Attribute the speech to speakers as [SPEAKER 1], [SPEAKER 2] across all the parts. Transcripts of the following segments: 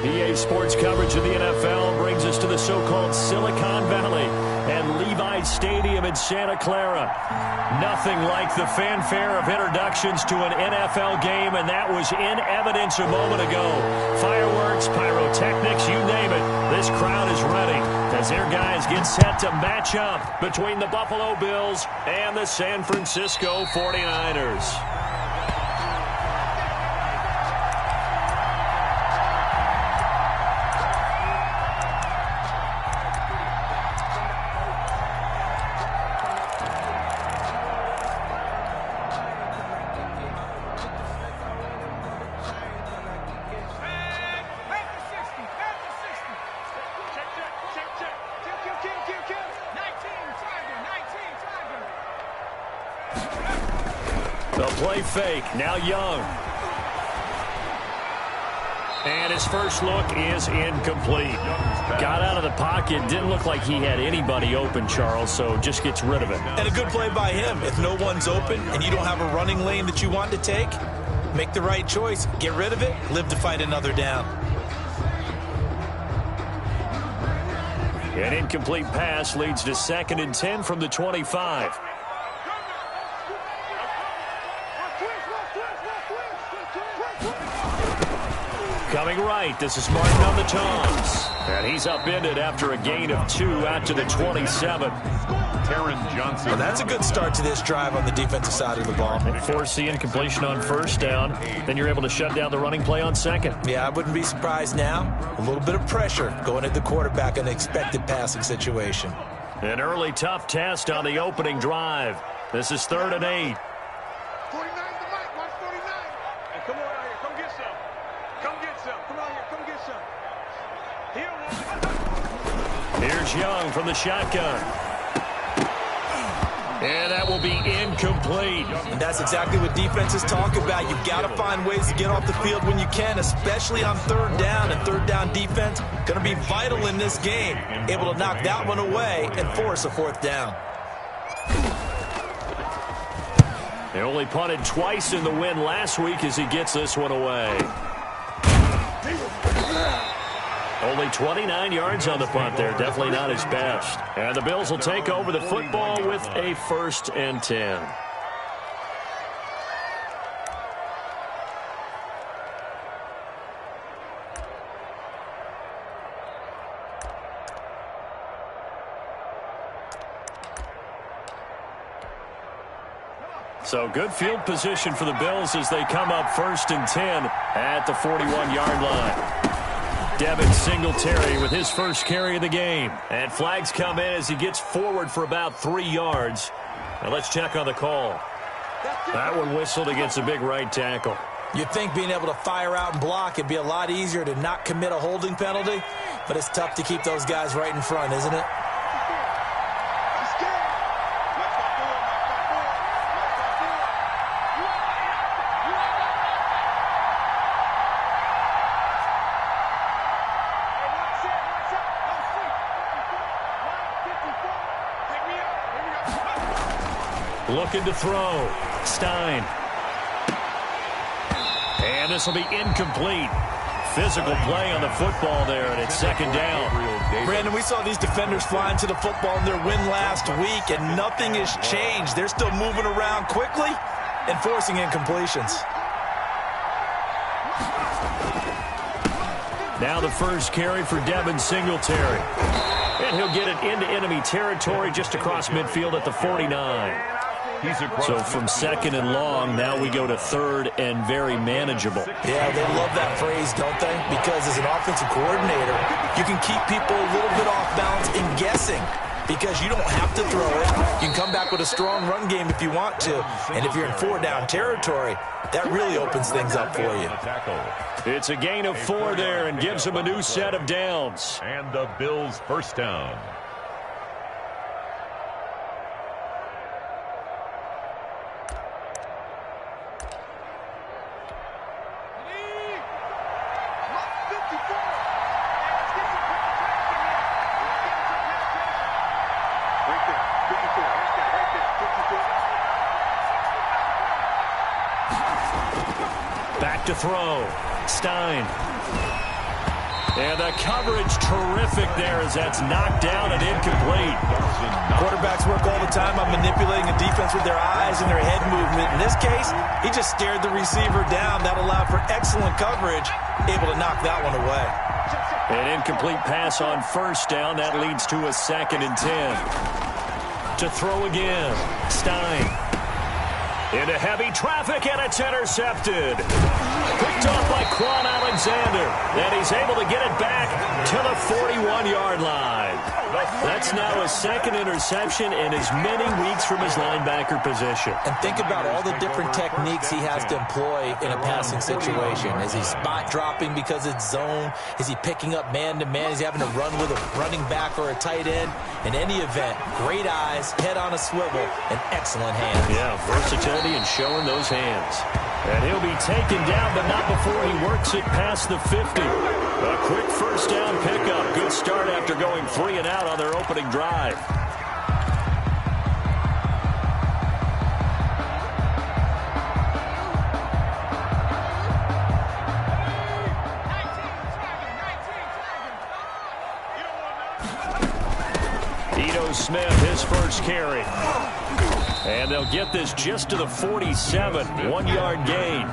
[SPEAKER 1] EA Sports coverage of the NFL brings us to the so-called Silicon Valley and Levi's Stadium in Santa Clara. Nothing like the fanfare of introductions to an NFL game, and that was in evidence a moment ago. Fireworks, pyrotechnics, you name it. This crowd is ready as their guys get set to match up between the Buffalo Bills and the San Francisco 49ers. The play fake, now Young. And his first look is incomplete. Got out of the pocket, didn't look like he had anybody open, Charles, so just gets rid of it.
[SPEAKER 2] And a good play by him. If no one's open and you don't have a running lane that you want to take, make the right choice. Get rid of it, live to fight another down.
[SPEAKER 1] An incomplete pass leads to 2nd and 10 from the 25. Coming right, this is Martin on the toss. And he's upended after a gain of 2 out to the 27.
[SPEAKER 2] Well, that's a good start to this drive on the defensive side of the ball.
[SPEAKER 1] Force the incompletion on first down. Then you're able to shut down the running play on second.
[SPEAKER 2] Yeah, I wouldn't be surprised now. A little bit of pressure going at the quarterback in an expected passing situation.
[SPEAKER 1] An early tough test on the opening drive. This is 3rd and 8.
[SPEAKER 3] 49 to Mike, watch 49. Hey, come on out here, come get some. Come get some. Come out here, come get some. Here,
[SPEAKER 1] here's Young from the shotgun. And that will be incomplete.
[SPEAKER 2] And that's exactly what defenses talk about. You've got to find ways to get off the field when you can, especially on 3rd down. And 3rd down defense going to be vital in this game. Able to knock that one away and force a 4th down.
[SPEAKER 1] They only punted twice in the win last week as he gets this one away. Only 29 yards on the punt there. Definitely not his best. And the Bills will take over the football with a 1st and 10. So good field position for the Bills as they come up 1st and 10 at the 41-yard line. Devin Singletary with his first carry of the game. And flags come in as he gets forward for about 3 yards. Now let's check on the call. That one whistled against a big right tackle.
[SPEAKER 2] You'd think being able to fire out and block it'd be a lot easier to not commit a holding penalty, but it's tough to keep those guys right in front, isn't it?
[SPEAKER 1] Looking to throw. Stein. And this will be incomplete. Physical play on the football there, and it's 2nd down.
[SPEAKER 2] Brandon, we saw these defenders flying to the football in their win last week, and nothing has changed. They're still moving around quickly and forcing incompletions.
[SPEAKER 1] Now the first carry for Devin Singletary. And he'll get it into enemy territory just across midfield at the 49. So from 2nd and long, now we go to 3rd and very manageable.
[SPEAKER 2] Yeah, they love that phrase, don't they? Because as an offensive coordinator, you can keep people a little bit off balance in guessing because you don't have to throw it. You can come back with a strong run game if you want to. And if you're in 4-down territory, that really opens things up for you.
[SPEAKER 1] It's a gain of 4 there and gives them a new set of downs.
[SPEAKER 4] And the Bills' first down.
[SPEAKER 1] Back to throw. Stein. And the coverage terrific there as that's knocked down and incomplete.
[SPEAKER 2] Quarterbacks work all the time on manipulating the defense with their eyes and their head movement. In this case, he just stared the receiver down. That allowed for excellent coverage, able to knock that one away.
[SPEAKER 1] An incomplete pass on first down. That leads to a 2nd and 10. To throw again, Stein. Into heavy traffic, and it's intercepted. Picked off by Quan Alexander. And he's able to get it back to the 41-yard line. That's now a 2nd interception in as many weeks from his linebacker position.
[SPEAKER 2] And think about all the different techniques he has to employ in a passing situation. Is he spot dropping because it's zone? Is he picking up man-to-man? Is he having to run with a running back or a tight end? In any event, great eyes, head on a swivel, and excellent hands.
[SPEAKER 1] Yeah, versatility and showing those hands. And he'll be taken down, but not before he works it past the 50. A quick first down pickup. Good start after going 3 and out on their opening drive. Smith, his first carry. And they'll get this just to the 47. 1-yard gain.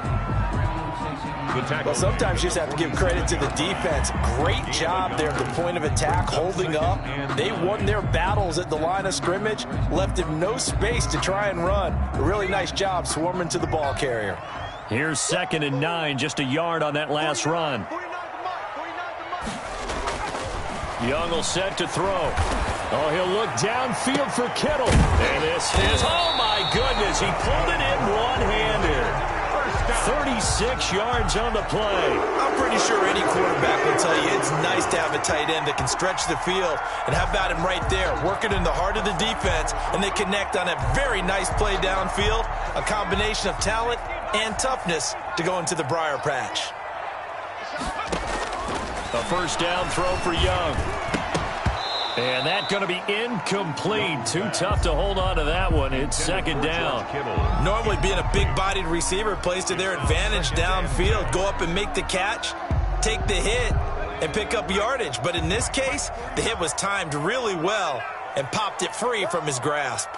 [SPEAKER 2] Well, sometimes you just have to give credit to the defense. Great job there at the point of attack, holding up. They won their battles at the line of scrimmage, left him no space to try and run. A really nice job swarming to the ball carrier.
[SPEAKER 1] Here's 2nd and 9, just a yard on that last run. Young will set to throw. Oh, he'll look downfield for Kittle. And this is, oh my goodness, he pulled it in one-handed. 36 yards on the play.
[SPEAKER 2] I'm pretty sure any quarterback will tell you it's nice to have a tight end that can stretch the field. And how about him right there, working in the heart of the defense, and they connect on a very nice play downfield. A combination of talent and toughness to go into the briar patch.
[SPEAKER 1] A first down throw for Young. And that's going to be incomplete. Too tough to hold on to that one. It's 2nd down.
[SPEAKER 2] Normally being a big-bodied receiver plays to their advantage downfield. Go up and make the catch, take the hit, and pick up yardage. But in this case, the hit was timed really well and popped it free from his grasp.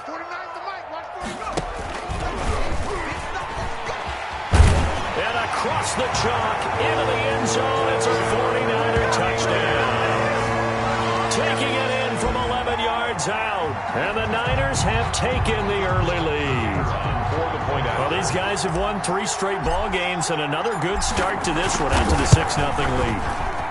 [SPEAKER 1] And across the chalk into the end zone. It's a 49er touchdown. Taking it in from 11 yards out. And the Niners have taken the early lead. Well, these guys have won 3 straight ball games and another good start to this one out to the 6-0 lead.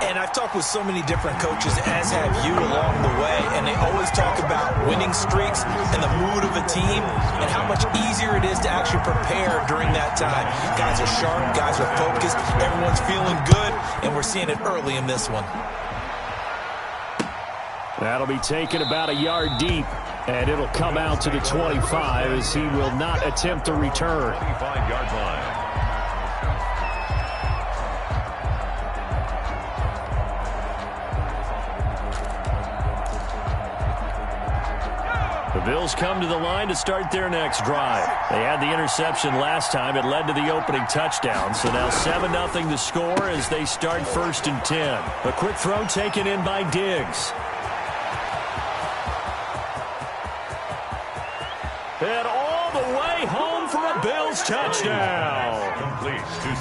[SPEAKER 2] And I've talked with so many different coaches, as have you, along the way, and they always talk about winning streaks and the mood of a team and how much easier it is to actually prepare during that time. Guys are sharp, guys are focused, everyone's feeling good, and we're seeing it early in this one.
[SPEAKER 1] That'll be taken about a yard deep, and it'll come out to the 25 as he will not attempt to return.
[SPEAKER 4] 25-yard line.
[SPEAKER 1] The Bills come to the line to start their next drive. They had the interception last time. It led to the opening touchdown. So now 7-0 the score as they start 1st and 10. A quick throw taken in by Diggs. And all the way home for a Bills touchdown.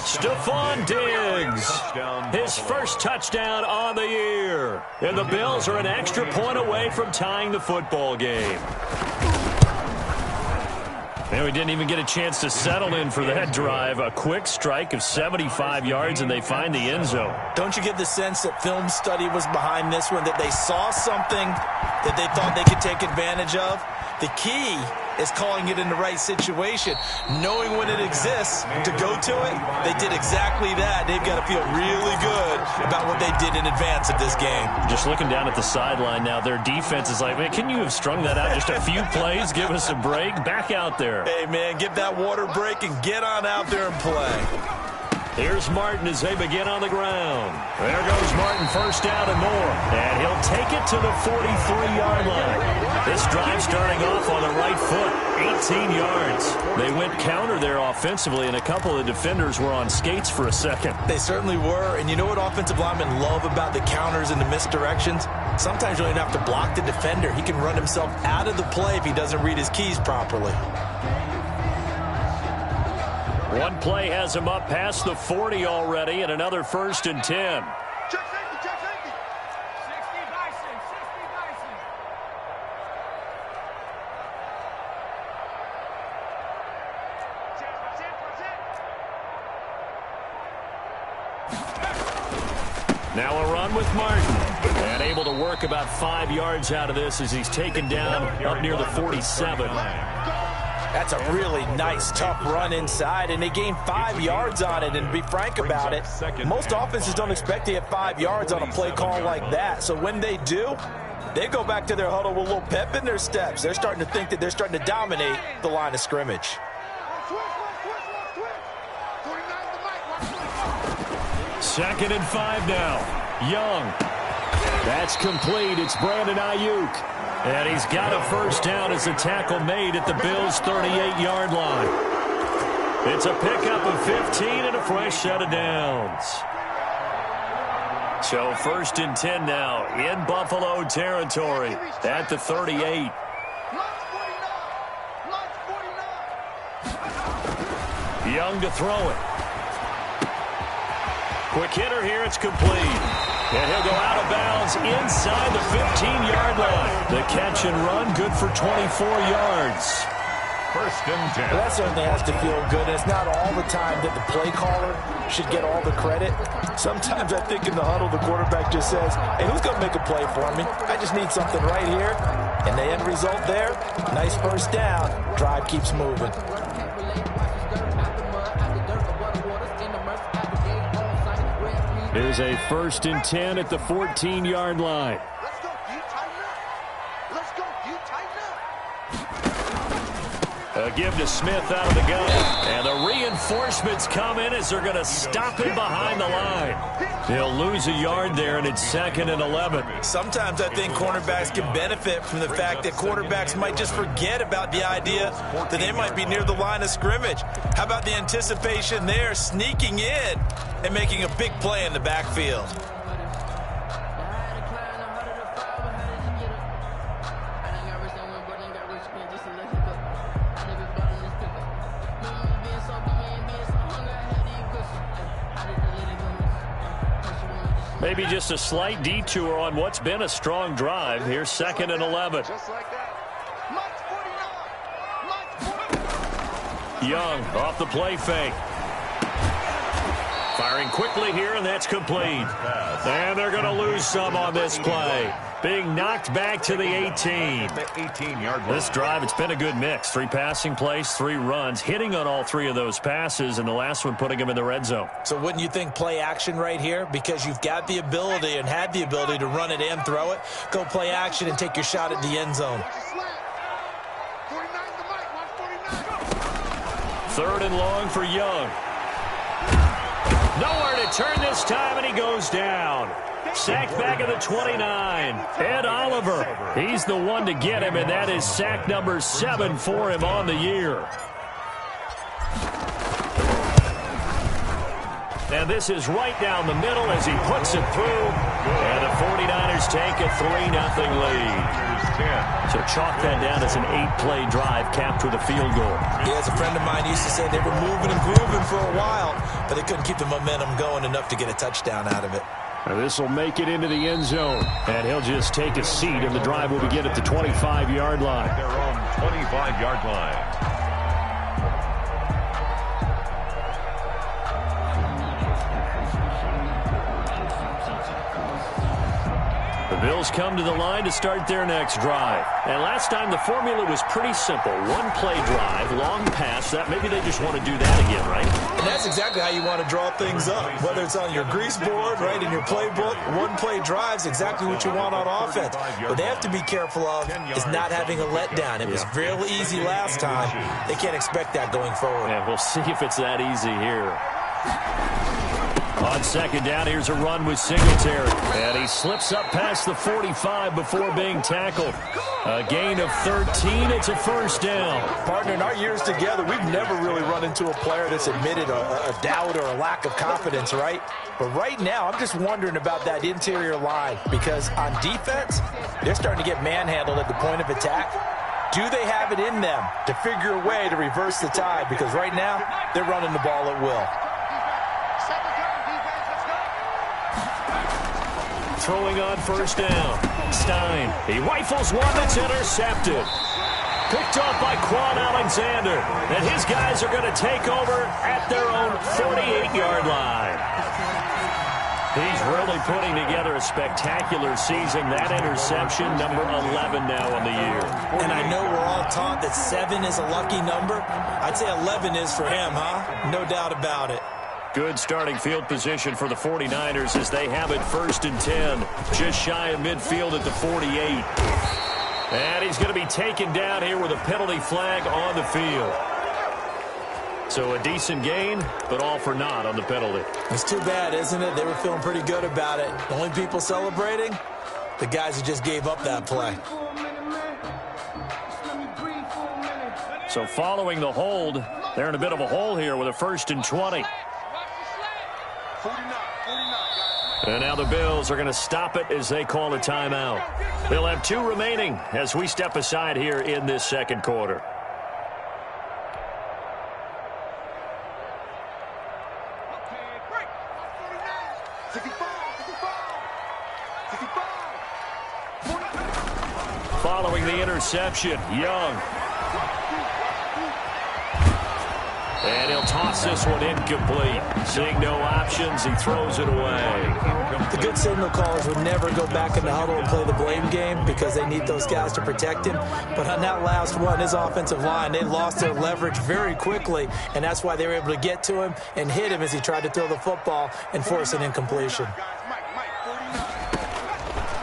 [SPEAKER 1] Stephon Diggs, his first touchdown on the year. And the Bills are an extra point away from tying the football game. And we didn't even get a chance to settle in for that drive. A quick strike of 75 yards, and they find the end zone.
[SPEAKER 2] Don't you get the sense that film study was behind this one, that they saw something that they thought they could take advantage of? The key is calling it in the right situation, knowing when it exists to go to it. They did exactly that. They've got to feel really good about what they did in advance of this game.
[SPEAKER 1] Just looking down at the sideline now, their defense is like, man, can you have strung that out just a few plays? Give us a break. Back out there.
[SPEAKER 2] Hey, man, give that water break and get on out there and play.
[SPEAKER 1] Here's Martin as they begin on the ground. There goes Martin, first down and more. And he'll take it to the 43-yard line. This drive starting off on the right foot, 18 yards. They went counter there offensively, and a couple of defenders were on skates for a second.
[SPEAKER 2] They certainly were, and you know what offensive linemen love about the counters and the misdirections? Sometimes you don't even have to block the defender. He can run himself out of the play if he doesn't read his keys properly.
[SPEAKER 1] One play has him up past the 40 already, and another 1st and 10.
[SPEAKER 3] Check safety, check safety. 60 Bison, 60 Bison.
[SPEAKER 1] Now a run with Martin. And able to work about 5 yards out of this as he's taken down up near the 47.
[SPEAKER 2] That's a really nice, tough run inside, and they gained 5 yards on it. And to be frank about it, most offenses don't expect to get 5 yards on a play call like that. So when they do, they go back to their huddle with a little pep in their steps. They're starting to think that they're starting to dominate the line of scrimmage.
[SPEAKER 1] Second and 5 now. Young. That's complete. It's Brandon Ayuk. And he's got a first down as a tackle made at the Bills' 38-yard line. It's a pickup of 15 and a fresh set of downs. So 1st and 10 now in Buffalo territory at the 38. Young to throw it. Quick hitter here. It's complete. And he'll go out of bounds inside the 15-yard line. The catch and run good for 24 yards.
[SPEAKER 4] 1st and 10.
[SPEAKER 2] Well, that certainly has to feel good. And it's not all the time that the play caller should get all the credit. Sometimes I think in the huddle, the quarterback just says, hey, who's going to make a play for me? I just need something right here. And the end result there, nice first down. Drive keeps moving.
[SPEAKER 1] Here's a 1st and 10 at the 14-yard line.
[SPEAKER 3] Let's go, you tighten up. Let's go, you tighten up.
[SPEAKER 1] A give to Smith out of the gun. And the reinforcements come in as they're going to stop him behind the line. They'll lose a yard there, and it's 2nd and 11.
[SPEAKER 2] Sometimes I think cornerbacks can benefit from the fact that quarterbacks might just forget about the idea that they might be near the line of scrimmage. How about the anticipation there, sneaking in and making a big play in the backfield?
[SPEAKER 1] Maybe just a slight detour on what's been a strong drive. Here's 2nd and 11.
[SPEAKER 3] Just like that. March 49.
[SPEAKER 1] Young off the play fake. Firing quickly here, and that's complete. And they're going to lose some on this play. Being knocked back to the 18. This drive, it's been a good mix. 3 passing plays, 3 runs, hitting on all 3 of those passes, and the last one putting him in the red zone.
[SPEAKER 2] So wouldn't you think play action right here? Because you've got the ability and had the ability to run it and throw it. Go play action and take your shot at the end zone.
[SPEAKER 1] 3rd and long for Young. Nowhere to turn this time, and he goes down. Sacked back at the 29. Ed Oliver, he's the one to get him, and that is sack number 7 for him on the year. And this is right down the middle as he puts it through. And the 49ers take a 3-0 lead. So chalk that down as an 8-play drive capped with a field goal.
[SPEAKER 2] Yeah, as a friend of mine used to say, they were moving and grooving for a while, but they couldn't keep the momentum going enough to get a touchdown out of it.
[SPEAKER 1] This will make it into the end zone. And he'll just take a seat, and the drive will begin at the 25-yard line.
[SPEAKER 4] Their own 25-yard line.
[SPEAKER 1] The Bills come to the line to start their next drive. And last time the formula was pretty simple. 1-play drive, long pass. That maybe they just want to do that again, right?
[SPEAKER 2] And that's exactly how you want to draw things up. Whether it's on your grease board, right, in your playbook, 1-play drive's exactly what you want on offense. What they have to be careful of is not having a letdown. It was real easy last time. They can't expect that going forward.
[SPEAKER 1] Yeah, we'll see if it's that easy here. On second down, here's a run with Singletary. And he slips up past the 45 before being tackled. A gain of 13. It's a first down.
[SPEAKER 2] Partner, in our years together, we've never really run into a player that's admitted a doubt or a lack of confidence, right? But right now, I'm just wondering about that interior line because on defense, they're starting to get manhandled at the point of attack. Do they have it in them to figure a way to reverse the tide? Because right now, they're running the ball at will.
[SPEAKER 1] Throwing on first down. Stein. He rifles one that's intercepted. Picked off by Quan Alexander. And his guys are going to take over at their own 48-yard line. He's really putting together a spectacular season. That interception, number 11 now on the year.
[SPEAKER 2] And I know we're all taught that 7 is a lucky number. I'd say 11 is for him, huh? No doubt about it.
[SPEAKER 1] Good starting field position for the 49ers as they have it first and 10. Just shy of midfield at the 48. And he's going to be taken down here with a penalty flag on the field. So a decent gain, but all for naught on the penalty.
[SPEAKER 2] It's too bad, isn't it? They were feeling pretty good about it. The only people celebrating, the guys who just gave up that play.
[SPEAKER 1] So following the hold, they're in a bit of a hole here with a first and 20. And now the Bills are going to stop it as they call a timeout. They'll have 2 remaining as we step aside here in this second quarter. Following the interception, Young. And he'll toss this one incomplete. Seeing no options, he throws it away.
[SPEAKER 2] The good signal callers would never go back in the huddle and play the blame game because they need those guys to protect him. But on that last one, his offensive line, they lost their leverage very quickly, and that's why they were able to get to him and hit him as he tried to throw the football and force an incompletion.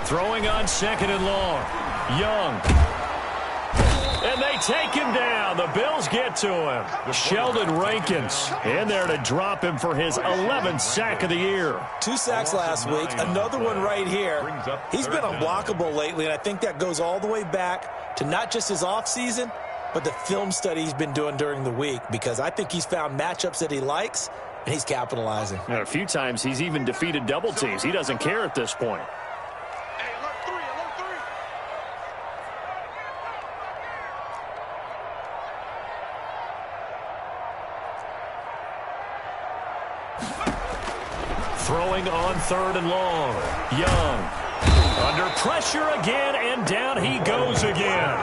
[SPEAKER 1] Throwing on second and long. Young. And they take him down. The Bills get to him. Sheldon Rankins in there to drop him for his 11th sack of the year.
[SPEAKER 2] 2 sacks last week, another one right here. He's been unblockable lately, and I think that goes all the way back to not just his offseason, but the film study he's been doing during the week, because I think he's found matchups that he likes, and he's capitalizing.
[SPEAKER 1] And a few times he's even defeated double teams. He doesn't care at this point. Throwing on third and long. Young. Under pressure again, and down he goes again.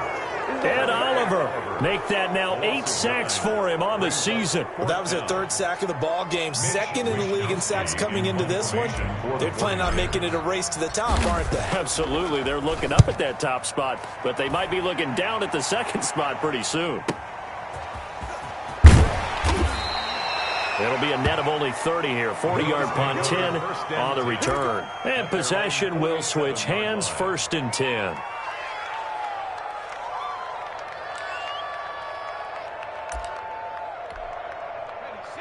[SPEAKER 1] Ed Oliver make that now 8 sacks for him on the season.
[SPEAKER 2] Well, that was their 3rd sack of the ball game. 2nd in the league in sacks coming into this one. They're planning on making it a race to the top, aren't they?
[SPEAKER 1] Absolutely. They're looking up at that top spot, but they might be looking down at the second spot pretty soon. It'll be a net of only 30 here. 40-yard punt, 10 on the return. And possession will switch hands, first and 10.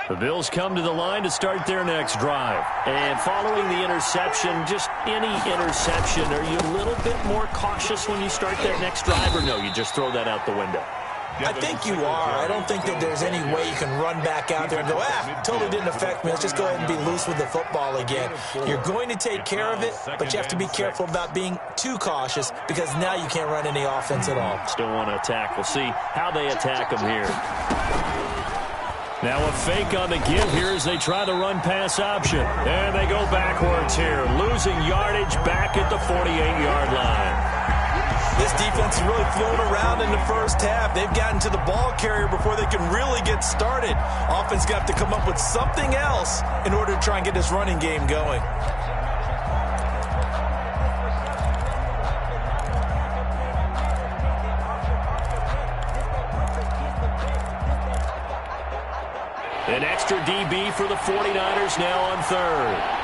[SPEAKER 1] The Bills come to the line to start their next drive. And following the interception, just any interception, are you a little bit more cautious when you start that next drive, or no, you just throw that out the window?
[SPEAKER 2] I think you are. I don't think that there's any way you can run back out there and go, totally didn't affect me. Let's just go ahead and be loose with the football again. You're going to take care of it, but you have to be careful about being too cautious because now you can't run any offense at all.
[SPEAKER 1] Still want to attack. We'll see how they attack them here. Now a fake on the give here as they try the run-pass option. And they go backwards here, losing yardage back at the 48-yard line.
[SPEAKER 2] This defense is really flown around in the first half. They've gotten to the ball carrier before they can really get started. Offense got to come up with something else in order to try and get this running game going.
[SPEAKER 1] An extra DB for the 49ers now on third.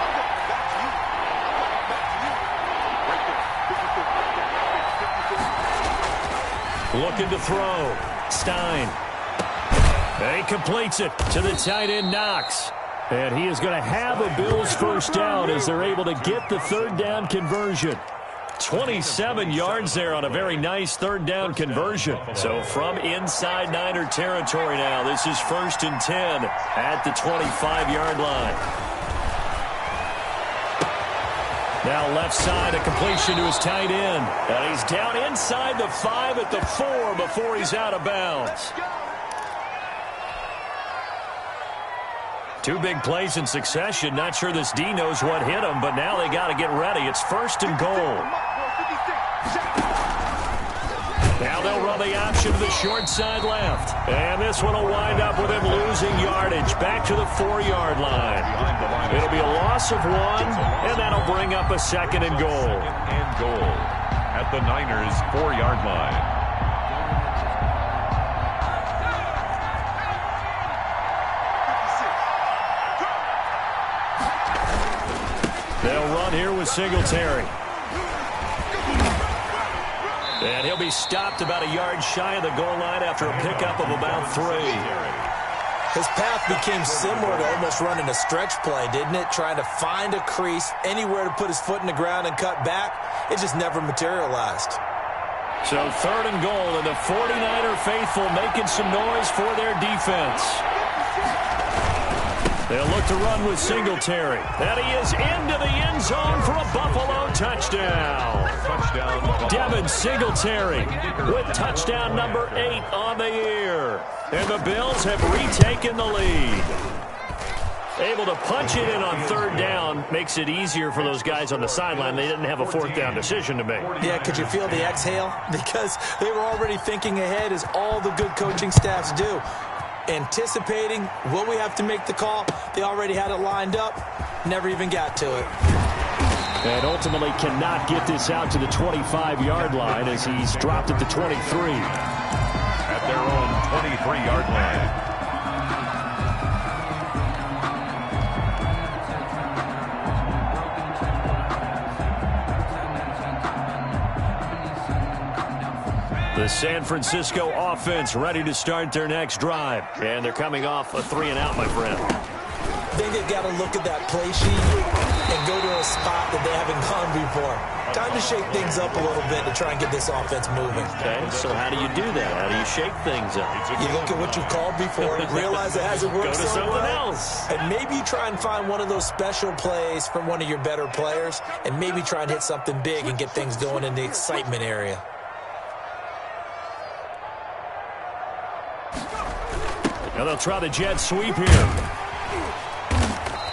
[SPEAKER 1] Looking to throw. Stein. And he completes it to the tight end, Knox. And he is going to have a Bills first down as they're able to get the third down conversion. 27 yards there on a very nice third down conversion. So from inside Niner territory now, this is 1st and 10 at the 25-yard line. Now left side, a completion to his tight end. And he's down inside the 5 at the 4 before he's out of bounds. Two big plays in succession. Not sure this D knows what hit him, but now they got to get ready. It's 1st and goal. Now they'll run the option to the short side left. And this one will wind up with him losing yardage back to the 4-yard line. It'll be a loss of 1, and that'll bring up a 2nd and goal.
[SPEAKER 4] And goal at the Niners' 4-yard line.
[SPEAKER 1] They'll run here with Singletary. And he'll be stopped about a yard shy of the goal line after a pickup of about 3.
[SPEAKER 2] His path became similar to almost running a stretch play, didn't it? Trying to find a crease, anywhere to put his foot in the ground and cut back. It just never materialized.
[SPEAKER 1] So 3rd and goal, and the 49er faithful making some noise for their defense. They'll look to run with Singletary. And he is into the end zone for a Buffalo touchdown.
[SPEAKER 4] Touchdown.
[SPEAKER 1] Devin Singletary with touchdown number 8 on the year. And the Bills have retaken the lead. Able to punch it in on 3rd down makes it easier for those guys on the sideline. They didn't have a 4th down decision to make.
[SPEAKER 2] Yeah, could you feel the exhale? Because they were already thinking ahead, as all the good coaching staffs do. Anticipating, will we have to make the call? They already had it lined up, never even got to it.
[SPEAKER 1] And ultimately cannot get this out to the 25-yard line as he's dropped at the 23.
[SPEAKER 4] At their own 23-yard line.
[SPEAKER 1] The San Francisco offense ready to start their next drive. And they're coming off a 3-and-out, my friend.
[SPEAKER 2] I think they've got to look at that play sheet and go to a spot that they haven't gone before. Time to shake things up a little bit to try and get this offense moving.
[SPEAKER 1] Okay, so how do you do that? How do you shake things up?
[SPEAKER 2] You look at what you've called before, realize it hasn't worked
[SPEAKER 1] Go to
[SPEAKER 2] so
[SPEAKER 1] something
[SPEAKER 2] well,
[SPEAKER 1] else.
[SPEAKER 2] and maybe try and find one of those special plays from one of your better players, and maybe try and hit something big and get things going in the excitement area.
[SPEAKER 1] Now they'll try the jet sweep here.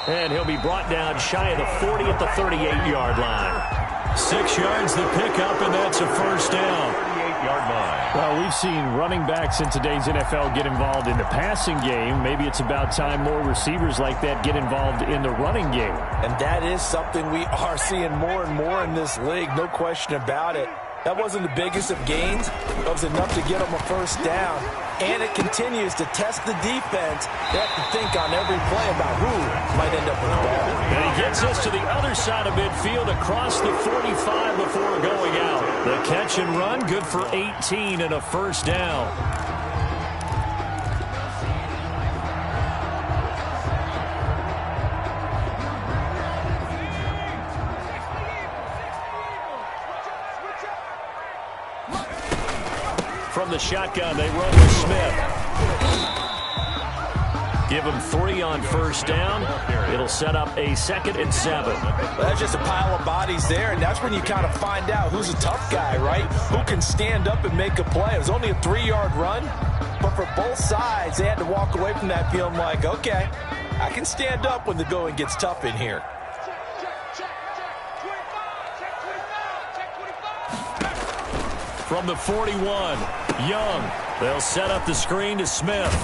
[SPEAKER 1] And he'll be brought down shy of the 40 at the 38-yard line. 6 yards the pickup, and that's a 1st down.
[SPEAKER 4] 38-yard line.
[SPEAKER 5] Well, we've seen running backs in today's NFL get involved in the passing game. Maybe it's about time more receivers like that get involved in the running game.
[SPEAKER 6] And that is something we are seeing more and more in this league, no question about it. That wasn't the biggest of gains. That was enough to get them a 1st down. And it continues to test the defense. They have to think on every play about who might end up with the ball.
[SPEAKER 1] And he gets us to the other side of midfield across the 45 before going out. The catch and run, good for 18 and a 1st down. From the shotgun, they run with Smith. Give him 3 on 1st down. It'll set up a 2nd and 7.
[SPEAKER 6] Well, that's just a pile of bodies there, and that's when you kind of find out who's a tough guy, right? Who can stand up and make a play. It was only a 3-yard run, but for both sides, they had to walk away from that feeling like, okay, I can stand up when the going gets tough in here.
[SPEAKER 1] From the 41, Young. They'll set up the screen to Smith.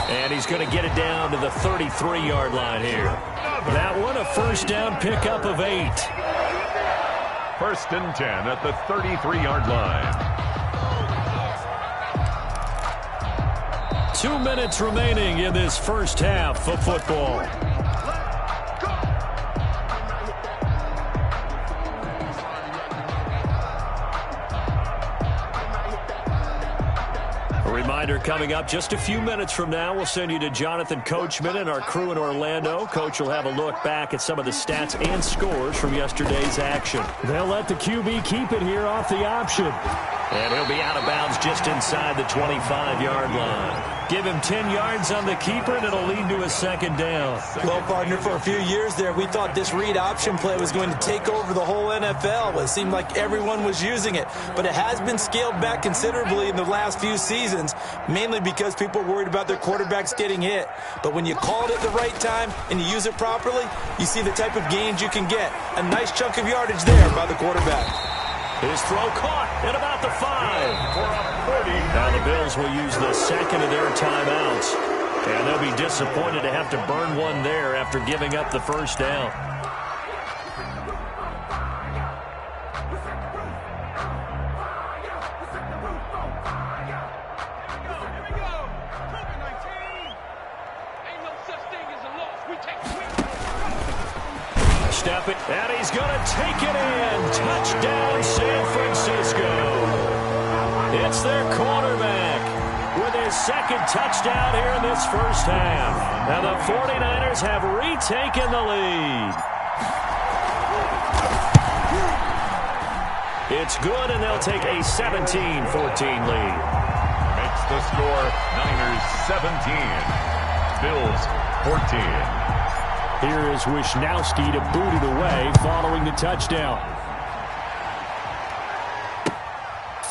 [SPEAKER 1] And he's going to get it down to the 33-yard line here. That one, a 1st down pickup of 8.
[SPEAKER 4] 1st and 10 at the 33-yard line.
[SPEAKER 1] 2 minutes remaining in this first half of football. Reminder coming up just a few minutes from now. We'll send you to Jonathan Coachman and our crew in Orlando. Coach will have a look back at some of the stats and scores from yesterday's action.
[SPEAKER 5] They'll let the QB keep it here off the option.
[SPEAKER 1] And he'll be out of bounds just inside the 25-yard line. Give him 10 yards on the keeper, and it'll lead to a second down.
[SPEAKER 6] Well, partner, for a few years there, we thought this read option play was going to take over the whole NFL. It seemed like everyone was using it, but it has been scaled back considerably in the last few seasons, mainly because people are worried about their quarterbacks getting hit. But when you call it at the right time and you use it properly, you see the type of gains you can get. A nice chunk of yardage there by the quarterback.
[SPEAKER 1] His throw caught at about the 5. Now the Bills will use the second of their timeouts. And they'll be disappointed to have to burn one there after giving up the first down. Step it, and he's going to take it in. Touchdown, San Francisco. It's their quarterback with his second touchdown here in this first half. Now the 49ers have retaken the lead. It's good, and they'll take a 17-14 lead.
[SPEAKER 4] Makes the score Niners 17, Bills 14.
[SPEAKER 5] Here is Wisnowski to boot it away following the touchdown.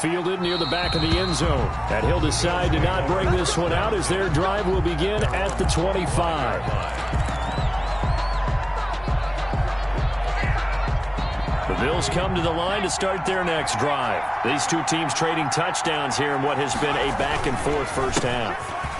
[SPEAKER 5] Fielded near the back of the end zone. And he'll decide to not bring this one out as their drive will begin at the 25. The Bills come to the line to start their next drive. These two teams trading touchdowns here in what has been a back-and-forth first half.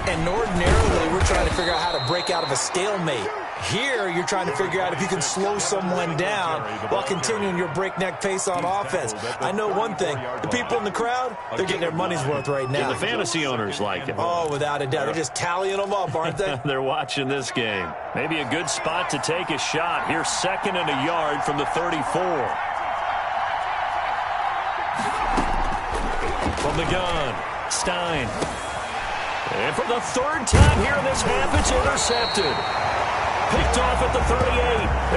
[SPEAKER 6] And ordinarily, we're trying to figure out how to break out of a stalemate. Here, you're trying to figure out if you can slow someone down while continuing your breakneck pace on offense. I know one thing. The people in the crowd, they're getting their money's worth right now.
[SPEAKER 1] And the fantasy owners like it.
[SPEAKER 6] Oh, without a doubt. They're just tallying them up, aren't they?
[SPEAKER 1] They're watching this game. Maybe a good spot to take a shot. Here's 2nd and a yard from the 34. From the gun, Stein. And for the third time here in this half, it's intercepted. Picked off at the 38,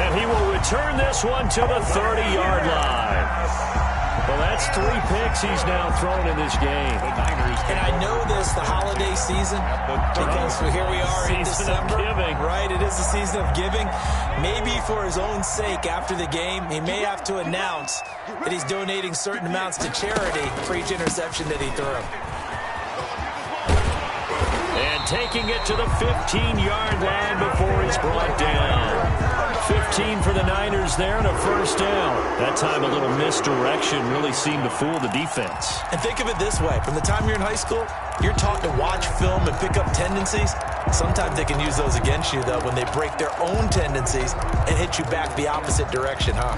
[SPEAKER 1] and he will return this one to the 30-yard line. Well, that's 3 picks he's now thrown in this game.
[SPEAKER 6] And I know this, the holiday season, because here we are in December. Right, it is the season of giving. Maybe for his own sake, after the game, he may have to announce that he's donating certain amounts to charity for each interception that he threw.
[SPEAKER 1] And taking it to the 15-yard line before he's brought down. 15 for the Niners there and a first down. That time a little misdirection really seemed to fool the defense.
[SPEAKER 6] And think of it this way. From the time you're in high school, you're taught to watch film and pick up tendencies. Sometimes they can use those against you, though, when they break their own tendencies and hit you back the opposite direction, huh?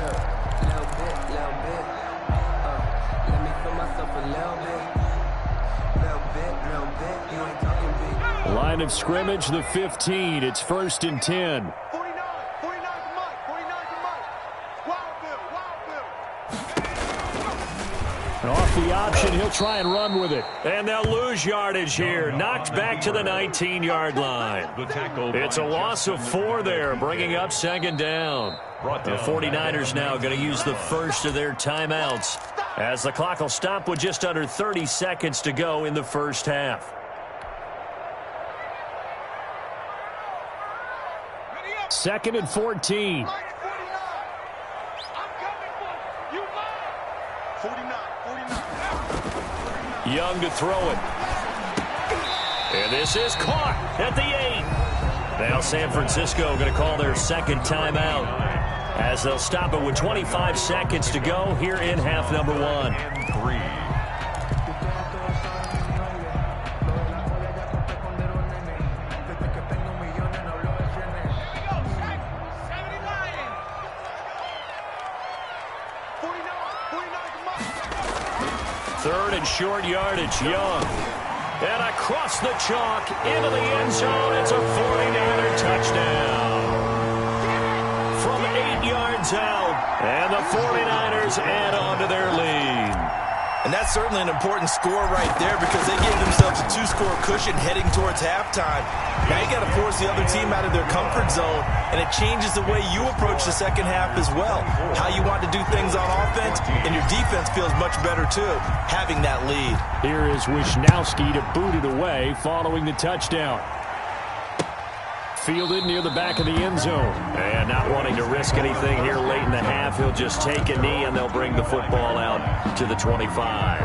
[SPEAKER 5] Line of scrimmage, the 15. It's 1st and 10.
[SPEAKER 3] 49 to Mike. 49 to Mike. Wild Bill.
[SPEAKER 5] And off the option, he'll try and run with it.
[SPEAKER 1] And they'll lose yardage here. Knocked back to the 19-yard line. It's a loss of 4 there, bringing up 2nd down. The 49ers now going to use the first of their timeouts as the clock will stop with just under 30 seconds to go in the first half.
[SPEAKER 5] 2nd and 14.
[SPEAKER 3] 49.
[SPEAKER 1] Young to throw it. And this is caught at the 8. Now San Francisco going to call their second timeout as they'll stop it with 25 seconds to go here in half number 1. Third and short yardage, Young. And across the chalk into the end zone. It's a 49er touchdown. From 8 yards out. And the 49ers add on to their lead.
[SPEAKER 2] And that's certainly an important score right there because they gave themselves a 2-score cushion heading towards halftime. Now you got to force the other team out of their comfort zone, and it changes the way you approach the second half as well. How you want to do things on offense, and your defense feels much better too, having that lead.
[SPEAKER 5] Here is Wisnowski to boot it away following the touchdown. Fielded near the back of the end zone.
[SPEAKER 1] And not wanting to risk anything here late in the half, he'll just take a knee and they'll bring the football out to the 25.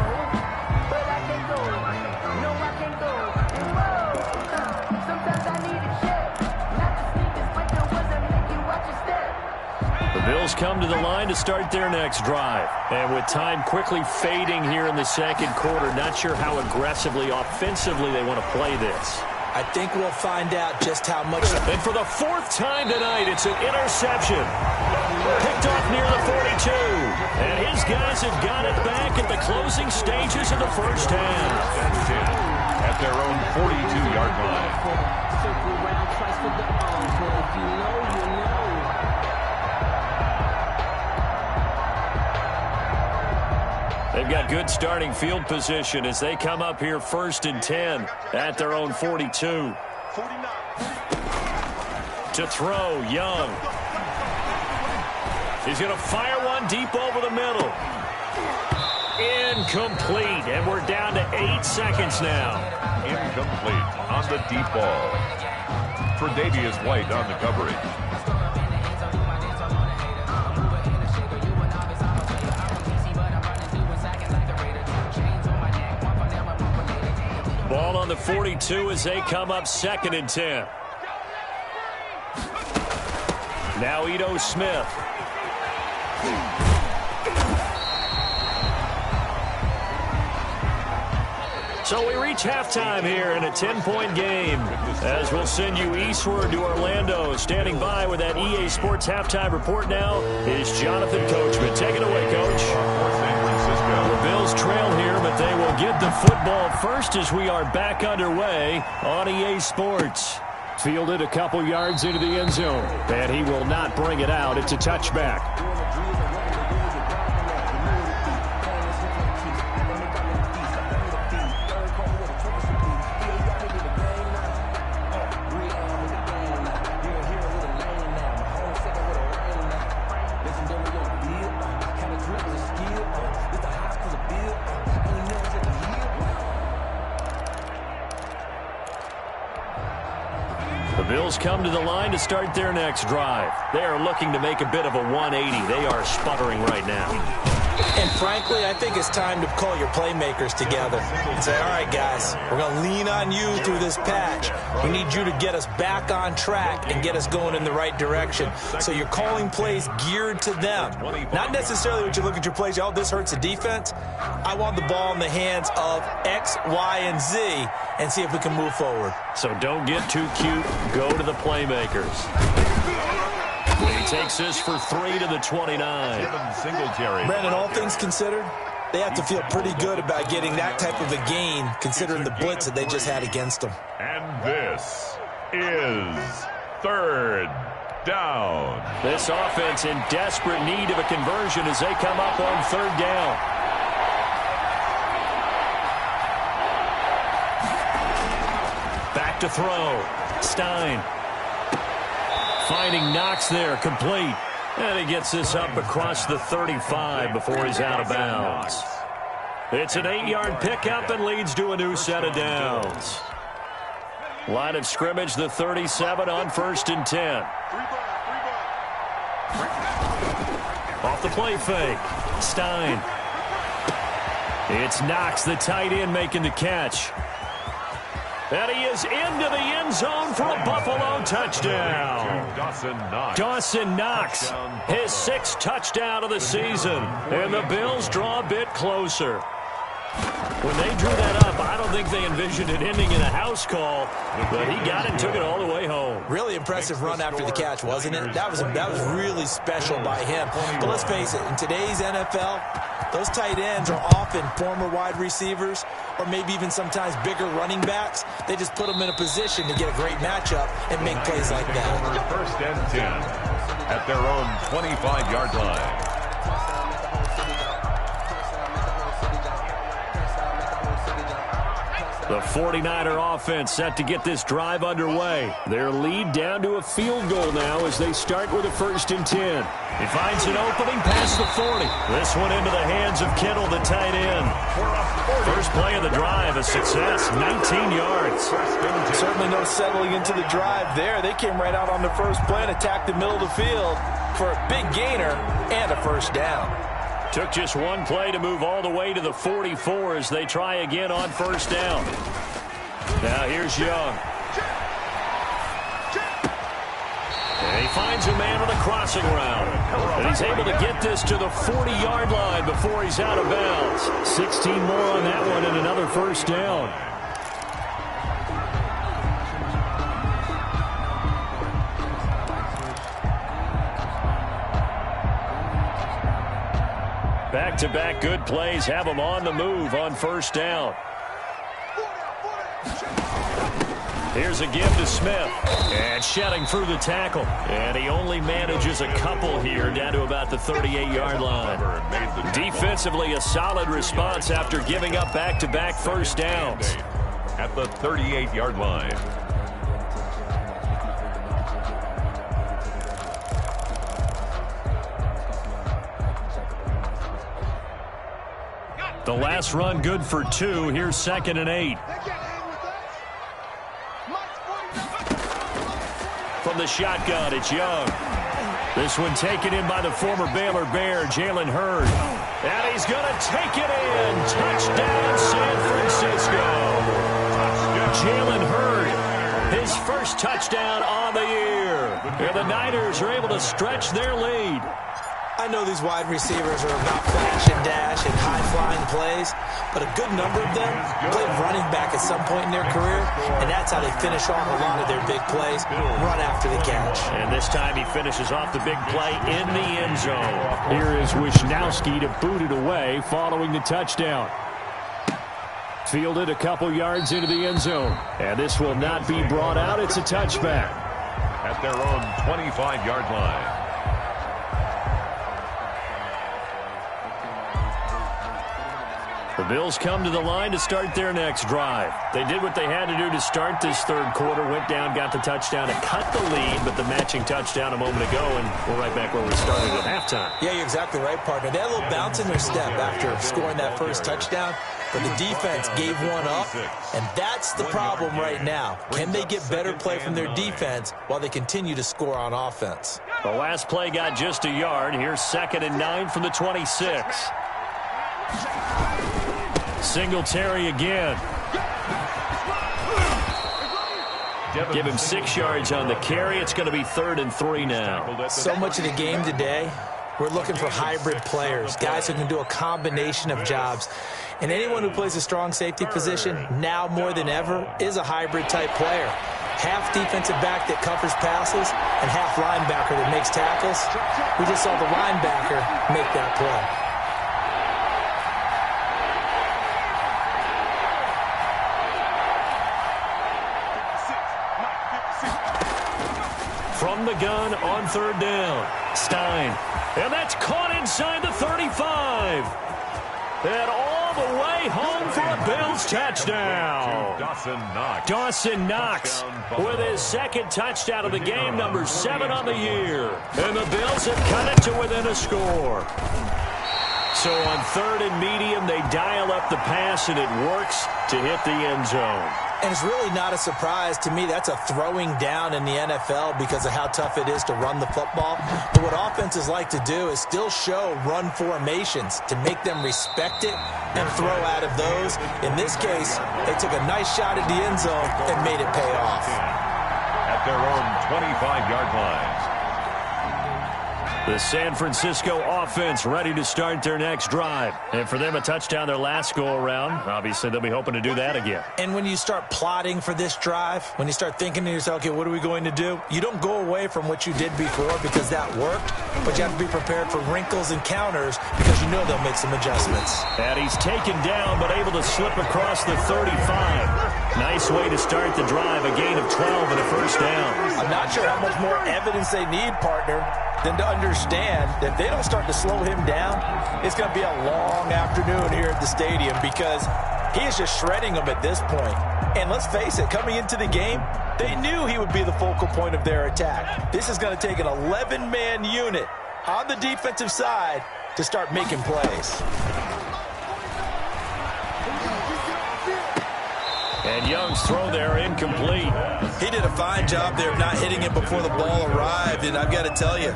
[SPEAKER 1] The Bills come to the line to start their next drive. And with time quickly fading here in the second quarter, not sure how aggressively, offensively they want to play this.
[SPEAKER 2] I think we'll find out just how much.
[SPEAKER 1] And for the 4th time tonight, it's an interception. Picked off near the 42. And his guys have got it back at the closing stages of the first half.
[SPEAKER 4] At their own 42-yard line.
[SPEAKER 1] They've got good starting field position as they come up here 1st and 10 at their own 42.
[SPEAKER 3] 49.
[SPEAKER 1] To throw, Young. He's going to fire one deep over the middle. Incomplete, and we're down to 8 seconds now.
[SPEAKER 4] Incomplete on the deep ball. Tre'Davious White on the coverage.
[SPEAKER 1] Ball on the 42 as they come up 2nd and 10. Now Ito Smith. So we reach halftime here in a 10-point game as we'll send you eastward to Orlando. Standing by with that EA Sports halftime report now is Jonathan Coachman. Take it away, Coach. The Bills trail here, but they will get the football first as we are back underway on EA Sports. Fielded a couple yards into the end zone, and he will not bring it out. It's a touchback. Bills come to the line to start their next drive. They are looking to make a bit of a 180. They are sputtering right now.
[SPEAKER 2] And frankly, I think it's time to call your playmakers together and say, all right, guys, we're going to lean on you through this patch. We need you to get us back on track and get us going in the right direction. So you're calling plays geared to them. Not necessarily what you look at your plays, oh, this hurts the defense. I want the ball in the hands of X, Y, and Z and see if we can move forward.
[SPEAKER 1] So don't get too cute. Go to the playmakers. He takes this for 3 to the 29.
[SPEAKER 2] Brandon, all things considered, they have to feel pretty good about getting that type of a gain considering the blitz that they just had against them.
[SPEAKER 4] And this is 3rd down.
[SPEAKER 1] This offense in desperate need of a conversion as they come up on 3rd down. Back to throw. Stein. Finding Knox there, complete. And he gets this up across the 35 before he's out of bounds. It's an 8-yard pickup and leads to a new set of downs. Line of scrimmage, the 37 on 1st and 10. Off the play fake. Stein. It's Knox, the tight end, making the catch. And he is into the end zone for a Buffalo touchdown. Dawson Knox, his 6th touchdown of the season. And the Bills draw a bit closer. When they drew that up, I don't think they envisioned it ending in a house call, but he got it and took it all the way home.
[SPEAKER 2] Really impressive run after the catch, wasn't it? That was really special by him. But let's face it, in today's NFL, those tight ends are often former wide receivers or maybe even sometimes bigger running backs. They just put them in a position to get a great matchup and make plays like that.
[SPEAKER 4] 1st and 10 at their own 25-yard line.
[SPEAKER 5] The 49er offense set to get this drive underway. Their lead down to a field goal now as they start with a 1st and 10.
[SPEAKER 1] He finds an opening past the 40. This one into the hands of Kittle, the tight end. First play of the drive, a success, 19 yards.
[SPEAKER 6] Certainly no settling into the drive there. They came right out on the first play and attacked the middle of the field for a big gainer and a 1st down.
[SPEAKER 5] Took just one play to move all the way to the 44 as they try again on 1st down. Now here's Young. And he finds a man on the crossing route. And he's able to get this to the 40-yard line before he's out of bounds. 16 more on that one and another 1st down. Back-to-back good plays have him on the move on 1st down. Here's a give to Smith. And shedding through the tackle. And he only manages a couple here down to about the 38-yard line. Defensively, a solid response after giving up back-to-back 1st downs.
[SPEAKER 4] At the 38-yard line.
[SPEAKER 5] The last run good for 2. Here's 2nd and 8. From the shotgun, it's Young. This one taken in by the former Baylor Bear, Jalen Hurd. And he's going to take it in. Touchdown, San Francisco. Jalen Hurd, his first touchdown on the year. And the Niners are able to stretch their lead.
[SPEAKER 2] I know these wide receivers are about flash and dash and high-flying plays, but a good number of them played running back at some point in their career, and that's how they finish off a lot of their big plays, run after the catch.
[SPEAKER 5] And this time he finishes off the big play in the end zone. Here is Wisnowski to boot it away following the touchdown. Fielded a couple yards into the end zone, and this will not be brought out. It's a touchback.
[SPEAKER 4] At their own 25-yard line.
[SPEAKER 5] The Bills come to the line to start their next drive. They did what they had to do to start this 3rd quarter, went down, got the touchdown to cut the lead, but the matching touchdown a moment ago, and we're right back where we started at halftime.
[SPEAKER 2] Yeah, you're exactly right, partner. They had a little bounce in their step after scoring that first touchdown, but the defense gave one up, and that's the problem right now. Can they get better play from their defense while they continue to score on offense?
[SPEAKER 5] The last play got just a yard. Here's 2nd and 9 from the 26. Singletary again. Give him 6 yards on the carry. It's going to be 3rd and 3 now.
[SPEAKER 2] So much of the game today, we're looking for hybrid players, guys who can do a combination of jobs. And anyone who plays a strong safety position, now more than ever, is a hybrid-type player. Half defensive back that covers passes and half linebacker that makes tackles. We just saw the linebacker make that play.
[SPEAKER 5] From the gun on 3rd down. Stein. And that's caught inside the 35. And all the way home for a Bills touchdown. Dawson Knox with his 2nd touchdown of the game, number 7 on the year. And the Bills have cut it to within a score. So on 3rd and medium, they dial up the pass, and it works to hit the end zone.
[SPEAKER 2] And it's really not a surprise to me. That's a throwing down in the NFL because of how tough it is to run the football. But what offenses like to do is still show run formations to make them respect it and throw out of those. In this case, they took a nice shot at the end zone and made it pay off.
[SPEAKER 4] At their own 25-yard line.
[SPEAKER 5] The San Francisco offense ready to start their next drive. And for them, a touchdown their last go-around. Obviously, they'll be hoping to do that again.
[SPEAKER 2] And when you start plotting for this drive, when you start thinking to yourself, okay, what are we going to do? You don't go away from what you did before because that worked, but you have to be prepared for wrinkles and counters because you know they'll make some adjustments.
[SPEAKER 5] And he's taken down, but able to slip across the 35. Nice way to start the drive, a gain of 12 and a 1st down.
[SPEAKER 6] I'm not sure how much more evidence they need, partner, than to understand that if they don't start to slow him down, it's going to be a long afternoon here at the stadium because He is just shredding them at this point. And let's face it, coming into the game, they knew he would be the focal point of their attack. This is going to take an 11-man unit on the defensive side to start making plays.
[SPEAKER 1] And Young's throw there incomplete.
[SPEAKER 2] He did a fine job there of not hitting it before the ball arrived, and I've got to tell you,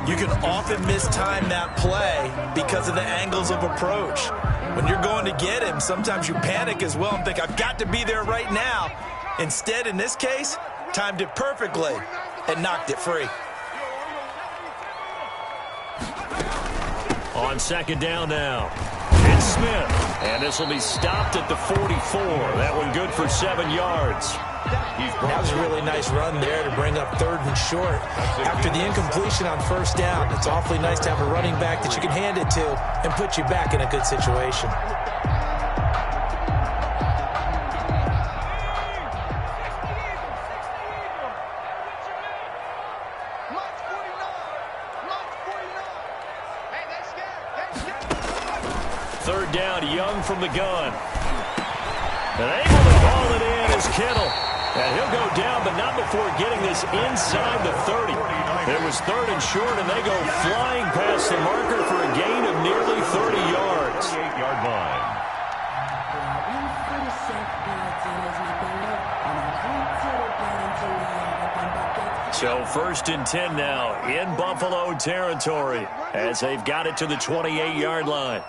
[SPEAKER 2] you can often mistime that play because of the angles of approach. When you're going to get him, sometimes you panic as well and think, I've got to be there right now. Instead, in this case, timed it perfectly and knocked it free.
[SPEAKER 1] On second down now, it's Smith. And this will be stopped at the 44. That one good for 7 yards.
[SPEAKER 6] That was a really nice run there to bring up 3rd and short. After the incompletion on 1st down, it's awfully nice to have a running back that you can hand it to and put you back in a good situation.
[SPEAKER 1] Third down, Young from the gun. And able to haul it in is Kittle. And he'll go down, but not before getting this inside the 30. It was 3rd and short, and they go flying past the marker for a gain of nearly 30 yards.
[SPEAKER 4] 38-yard line.
[SPEAKER 1] So 1st and 10 now in Buffalo territory as they've got it to the 28-yard line.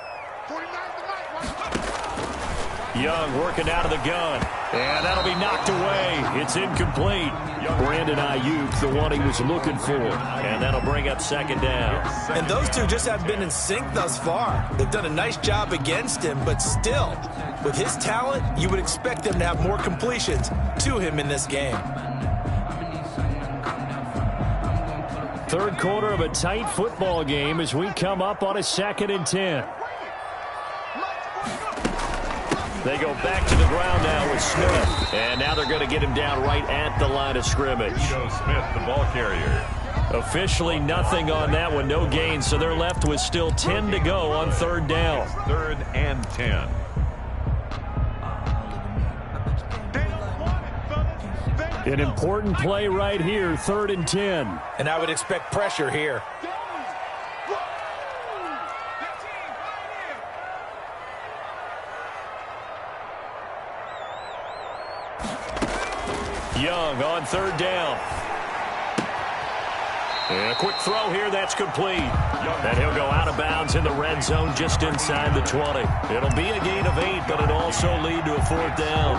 [SPEAKER 1] Young working out of the gun. And that'll be knocked away. It's incomplete. Brandon Ayuk, the one he was looking for. And that'll bring up 2nd down.
[SPEAKER 2] And those two just have been in sync thus far. They've done a nice job against him, but still, with his talent, you would expect them to have more completions to him in this game.
[SPEAKER 1] 3rd quarter of a tight football game as we come up on a 2nd and 10. They go back to the ground now with Smith. And now they're going to get him down right at the line of scrimmage.
[SPEAKER 4] Joe Smith, the ball carrier.
[SPEAKER 1] Officially nothing on that one, no gain. So they're left with still 10 to go on 3rd down.
[SPEAKER 4] 3rd and 10.
[SPEAKER 1] An important play right here, 3rd and 10.
[SPEAKER 6] And I would expect pressure here.
[SPEAKER 1] Young on 3rd down. And a quick throw here, that's complete. And he'll go out of bounds in the red zone just inside the 20. It'll be a gain of 8, but it'll also lead to a 4th down.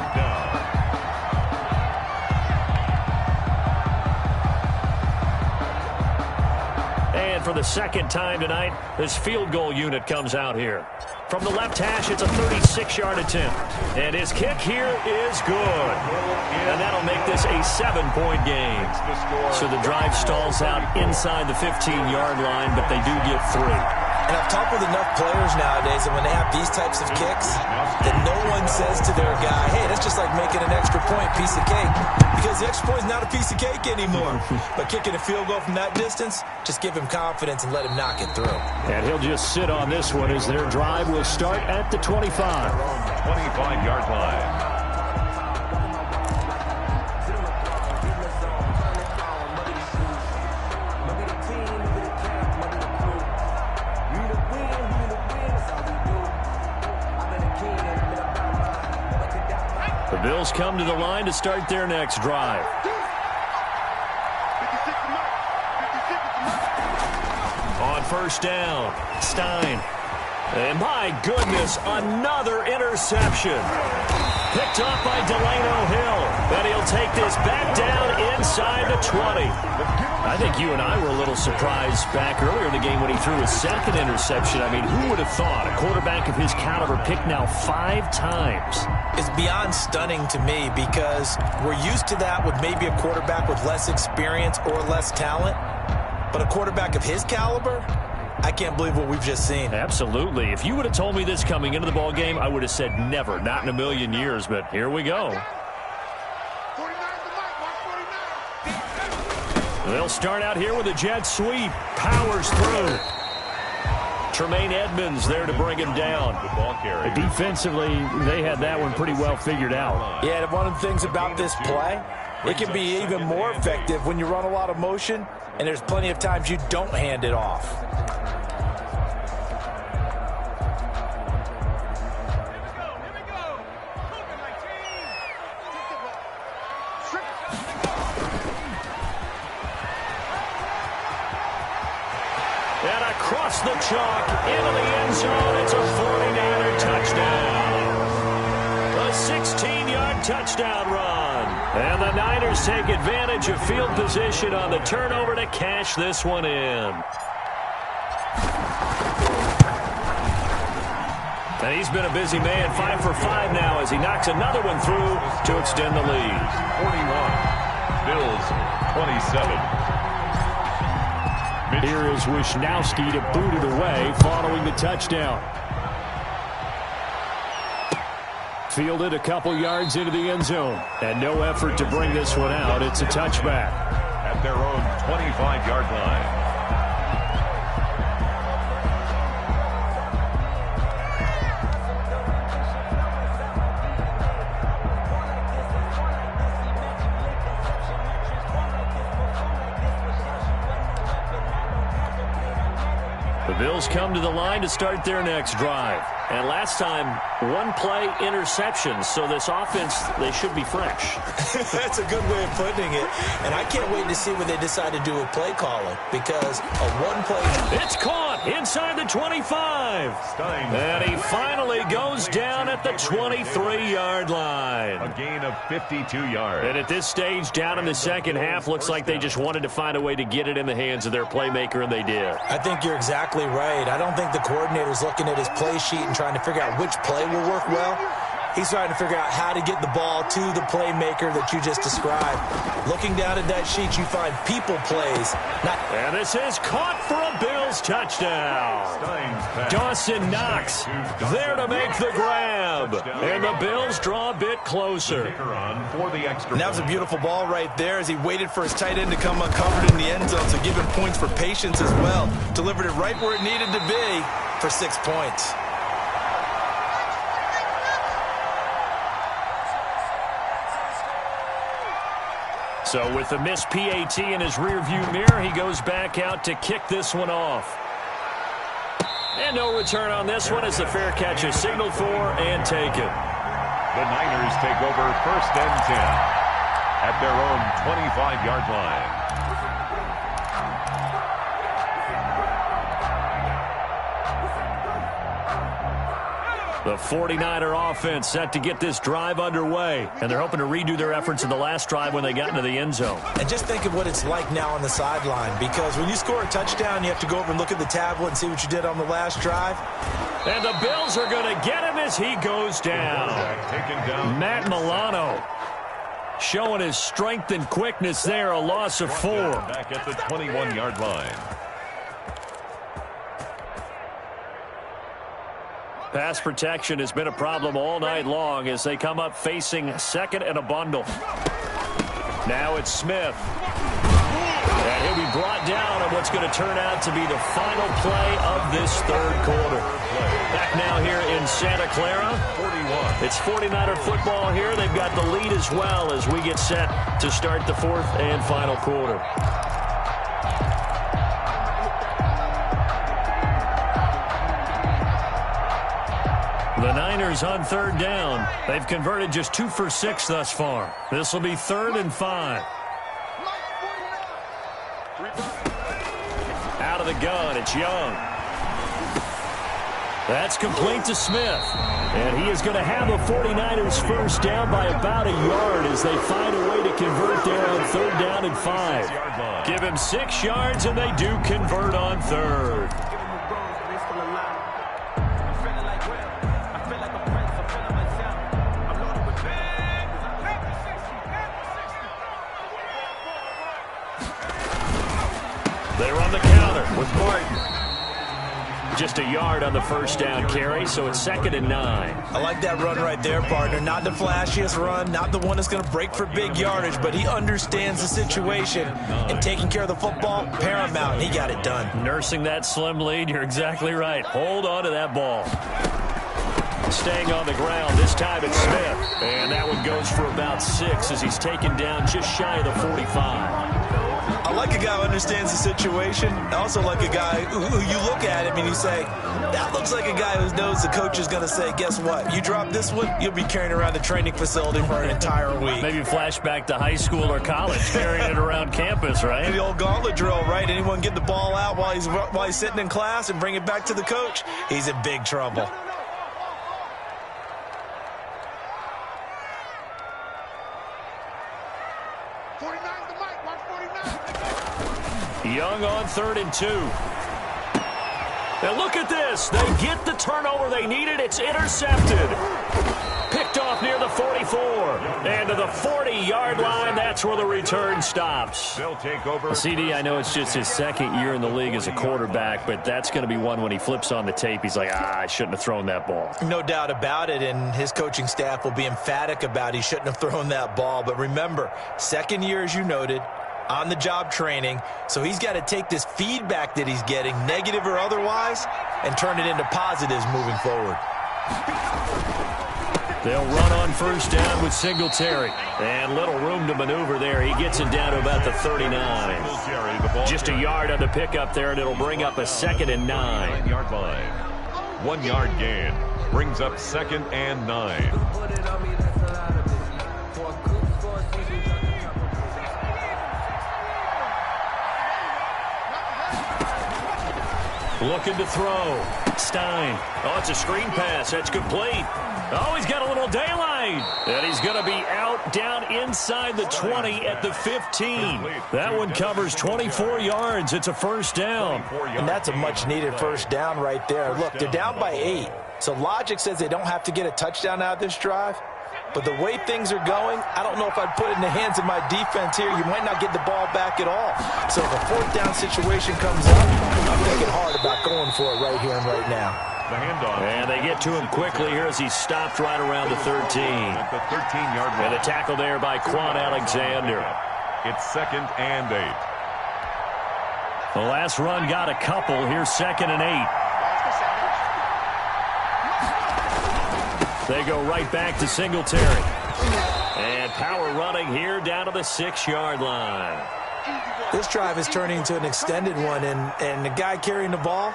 [SPEAKER 1] And for the 2nd time tonight, this field goal unit comes out here. From the left hash, it's a 36-yard attempt. And his kick here is good. And that'll make this a 7-point game. So the drive stalls out inside the 15-yard line, but they do get 3.
[SPEAKER 2] And I've talked with enough players nowadays, and when they have these types of kicks, that no one says to their guy, hey, that's just like making an extra point, piece of cake. Because the extra point is not a piece of cake anymore. But kicking a field goal from that distance, just give him confidence and let him knock it through.
[SPEAKER 1] And he'll just sit on this one as their drive will start at the 25.
[SPEAKER 4] 25-yard line.
[SPEAKER 1] The Bills come to the line to start their next drive. On 1st down, Stein. And my goodness, another interception. Picked off by Delano Hill. And he'll take this back down inside the 20. I think you and I were a little surprised back earlier in the game when he threw his 2nd interception. I mean, who would have thought a quarterback of his caliber picked now 5 times?
[SPEAKER 2] It's beyond stunning to me because we're used to that with maybe a quarterback with less experience or less talent. But a quarterback of his caliber, I can't believe what we've just seen.
[SPEAKER 1] Absolutely. If you would have told me this coming into the ball game, I would have said never, not in a million years. But here we go. They'll start out here with a jet sweep. Powers through. Tremaine Edmonds there to bring him down.
[SPEAKER 5] Defensively, they had that one pretty well figured out.
[SPEAKER 6] Yeah, one of the things about this play, it can be even more effective when you run a lot of motion, and there's plenty of times you don't hand it off.
[SPEAKER 1] And across the chalk, into the end zone, it's a 49er touchdown. A 16-yard touchdown run. And the Niners take advantage of field position on the turnover to cash this one in. And he's been a busy man, 5 for 5 now as he knocks another one through to extend the lead.
[SPEAKER 4] 41, Bills 27.
[SPEAKER 5] Here is Wisnowski to boot it away following the touchdown. Fielded a couple yards into the end zone. And no effort to bring this one out. It's a touchback.
[SPEAKER 4] At their own 25-yard line.
[SPEAKER 1] The Bills come to the line to start their next drive. And last time, one-play interceptions, so this offense, they should be fresh.
[SPEAKER 2] That's a good way of putting it. And I can't wait to see what they decide to do with play calling, because a one-play...
[SPEAKER 1] It's caught inside the 25. And he finally goes down at the 23-yard line.
[SPEAKER 4] A gain of 52 yards.
[SPEAKER 1] And at this stage, down in the second half, looks like they just wanted to find a way to get it in the hands of their playmaker, and they did.
[SPEAKER 2] I think you're exactly right. I don't think the coordinator's looking at his play sheet and trying to figure out which play will work well. He's trying to figure out how to get the ball to the playmaker that you just described. Looking down at that sheet, you find people plays.
[SPEAKER 1] And this is caught for a Bills touchdown. Dawson Knox there to make the grab. And the Bills draw a bit closer.
[SPEAKER 2] And that was a beautiful ball right there as he waited for his tight end to come uncovered in the end zone, so give him points for patience as well. Delivered it right where it needed to be for 6 points.
[SPEAKER 1] So with the missed PAT in his rearview mirror, he goes back out to kick this one off. And no return on this one as the fair catch is signaled for and taken.
[SPEAKER 4] The Niners take over 1st and 10 at their own 25-yard line.
[SPEAKER 1] The 49er offense set to get this drive underway, and they're hoping to redo their efforts in the last drive when they got into the end zone.
[SPEAKER 2] And just think of what it's like now on the sideline, because when you score a touchdown, you have to go over and look at the tablet and see what you did on the last drive.
[SPEAKER 1] And the Bills are going to get him as he goes down. Matt Milano showing his strength and quickness there, a loss of 4.
[SPEAKER 4] Back at the 21-yard line.
[SPEAKER 1] Pass protection has been a problem all night long as they come up facing second and a bundle. Now it's Smith. And he'll be brought down on what's going to turn out to be the final play of this third quarter. Back now here in Santa Clara.
[SPEAKER 4] 41.
[SPEAKER 1] It's 49er football here. They've got the lead as well as we get set to start the fourth and final quarter. The Niners on 3rd down. They've converted just 2 for 6 thus far. This will be 3rd and 5. Out of the gun, it's Young. That's complete to Smith. And he is going to have the 49ers first down by about a yard as they find a way to convert there on 3rd down and 5. Give him 6 yards, and they do convert on 3rd. They run the counter with Martin. Just a yard on the first down carry, so it's 2nd and 9.
[SPEAKER 2] I like that run right there, partner. Not the flashiest run, not the one that's going to break for big yardage, but he understands the situation, and taking care of the football, paramount, and he got it done.
[SPEAKER 1] Nursing that slim lead, you're exactly right. Hold on to that ball. Staying on the ground, this time it's Smith. And that one goes for about 6 as he's taken down just shy of the 45.
[SPEAKER 2] I like a guy who understands the situation. I also like a guy who you look at him and you say, that looks like a guy who knows the coach is going to say, guess what? You drop this one, you'll be carrying around the training facility for an entire week.
[SPEAKER 1] Maybe flashback to high school or college, carrying it around campus, right?
[SPEAKER 2] The old gauntlet drill, right? Anyone get the ball out while he's sitting in class and bring it back to the coach? He's in big trouble.
[SPEAKER 1] Young on 3rd and 2. Now look at this. They get the turnover they needed. It's intercepted. Picked off near the 44. And to the 40-yard line, that's where the return stops.
[SPEAKER 4] They'll take over.
[SPEAKER 1] CD, I know it's just his 2nd year in the league as a quarterback, but that's going to be one when he flips on the tape. He's like, I shouldn't have thrown that ball.
[SPEAKER 2] No doubt about it, and his coaching staff will be emphatic about he shouldn't have thrown that ball. But remember, 2nd year, as you noted, on-the-job training, so he's got to take this feedback that he's getting, negative or otherwise, and turn it into positives moving forward.
[SPEAKER 1] They'll run on 1st down with Singletary. And little room to maneuver there. He gets it down to about the 39. Just a yard on the pickup there, and it'll bring up a 2nd and 9.
[SPEAKER 4] 9-yard line. 1-yard gain. Brings up 2nd and 9.
[SPEAKER 1] Looking to throw. Stein. Oh, it's a screen pass. That's complete. Oh, he's got a little daylight. And he's going to be out down inside the 20 at the 15. That one covers 24 yards. It's a 1st down.
[SPEAKER 2] And that's a much-needed 1st down right there. Look, they're down by 8. So logic says they don't have to get a touchdown out of this drive. But the way things are going, I don't know if I'd put it in the hands of my defense here. You might not get the ball back at all. So if a 4th down situation comes up, I'm thinking hard about going for it right here and right now.
[SPEAKER 4] The handoff.
[SPEAKER 1] And they get to him quickly here as he's stopped right around the 13.
[SPEAKER 4] At the 13-yard line.
[SPEAKER 1] And a tackle there by Quan Alexander.
[SPEAKER 4] It's 2nd and 8.
[SPEAKER 1] The last run got a couple. Here's 2nd and 8. They go right back to Singletary. And power running here down to the 6-yard line.
[SPEAKER 2] This drive is turning into an extended one, and the guy carrying the ball,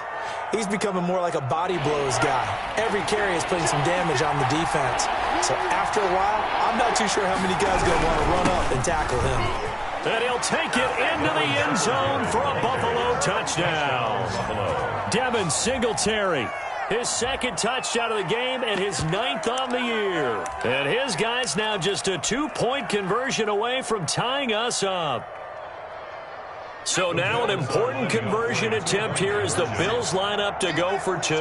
[SPEAKER 2] he's becoming more like a body blows guy. Every carry is putting some damage on the defense. So after a while, I'm not too sure how many guys are going to want to run up and tackle him.
[SPEAKER 1] And he'll take it into the end zone for a Buffalo touchdown. Devin Singletary. His 2nd touchdown of the game and his 9th on the year. And his guys now just a 2-point conversion away from tying us up. So now an important conversion attempt here as the Bills line up to go for 2.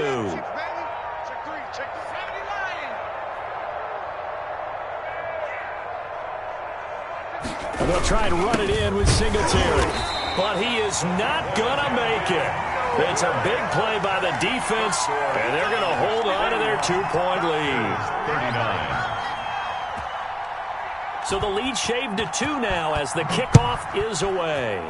[SPEAKER 1] And they'll try and run it in with Singletary. But he is not going to make it. It's a big play by the defense, and they're going to hold on to their 2-point lead.
[SPEAKER 4] 39.
[SPEAKER 1] So the lead shaved to 2 now as the kickoff is away.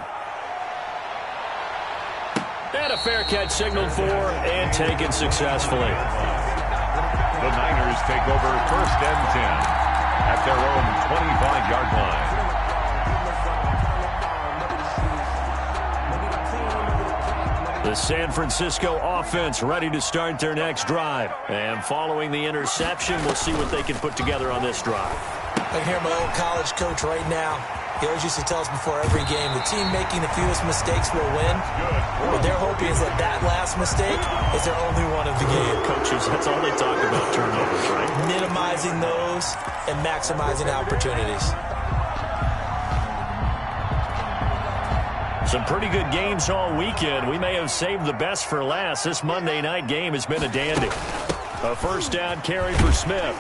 [SPEAKER 1] And a fair catch signaled for and taken successfully.
[SPEAKER 4] The Niners take over 1st and 10 at their own 25-yard line.
[SPEAKER 1] The San Francisco offense ready to start their next drive. And following the interception, we'll see what they can put together on this drive.
[SPEAKER 2] I can hear my old college coach right now. He always used to tell us before every game, the team making the fewest mistakes will win. What they're hoping is that that last mistake is their only one of the game.
[SPEAKER 1] Coaches, that's all they talk about, turnovers, right?
[SPEAKER 2] Minimizing those and maximizing opportunities.
[SPEAKER 1] Some pretty good games all weekend. We may have saved the best for last. This Monday night game has been a dandy. A first down carry for Smith.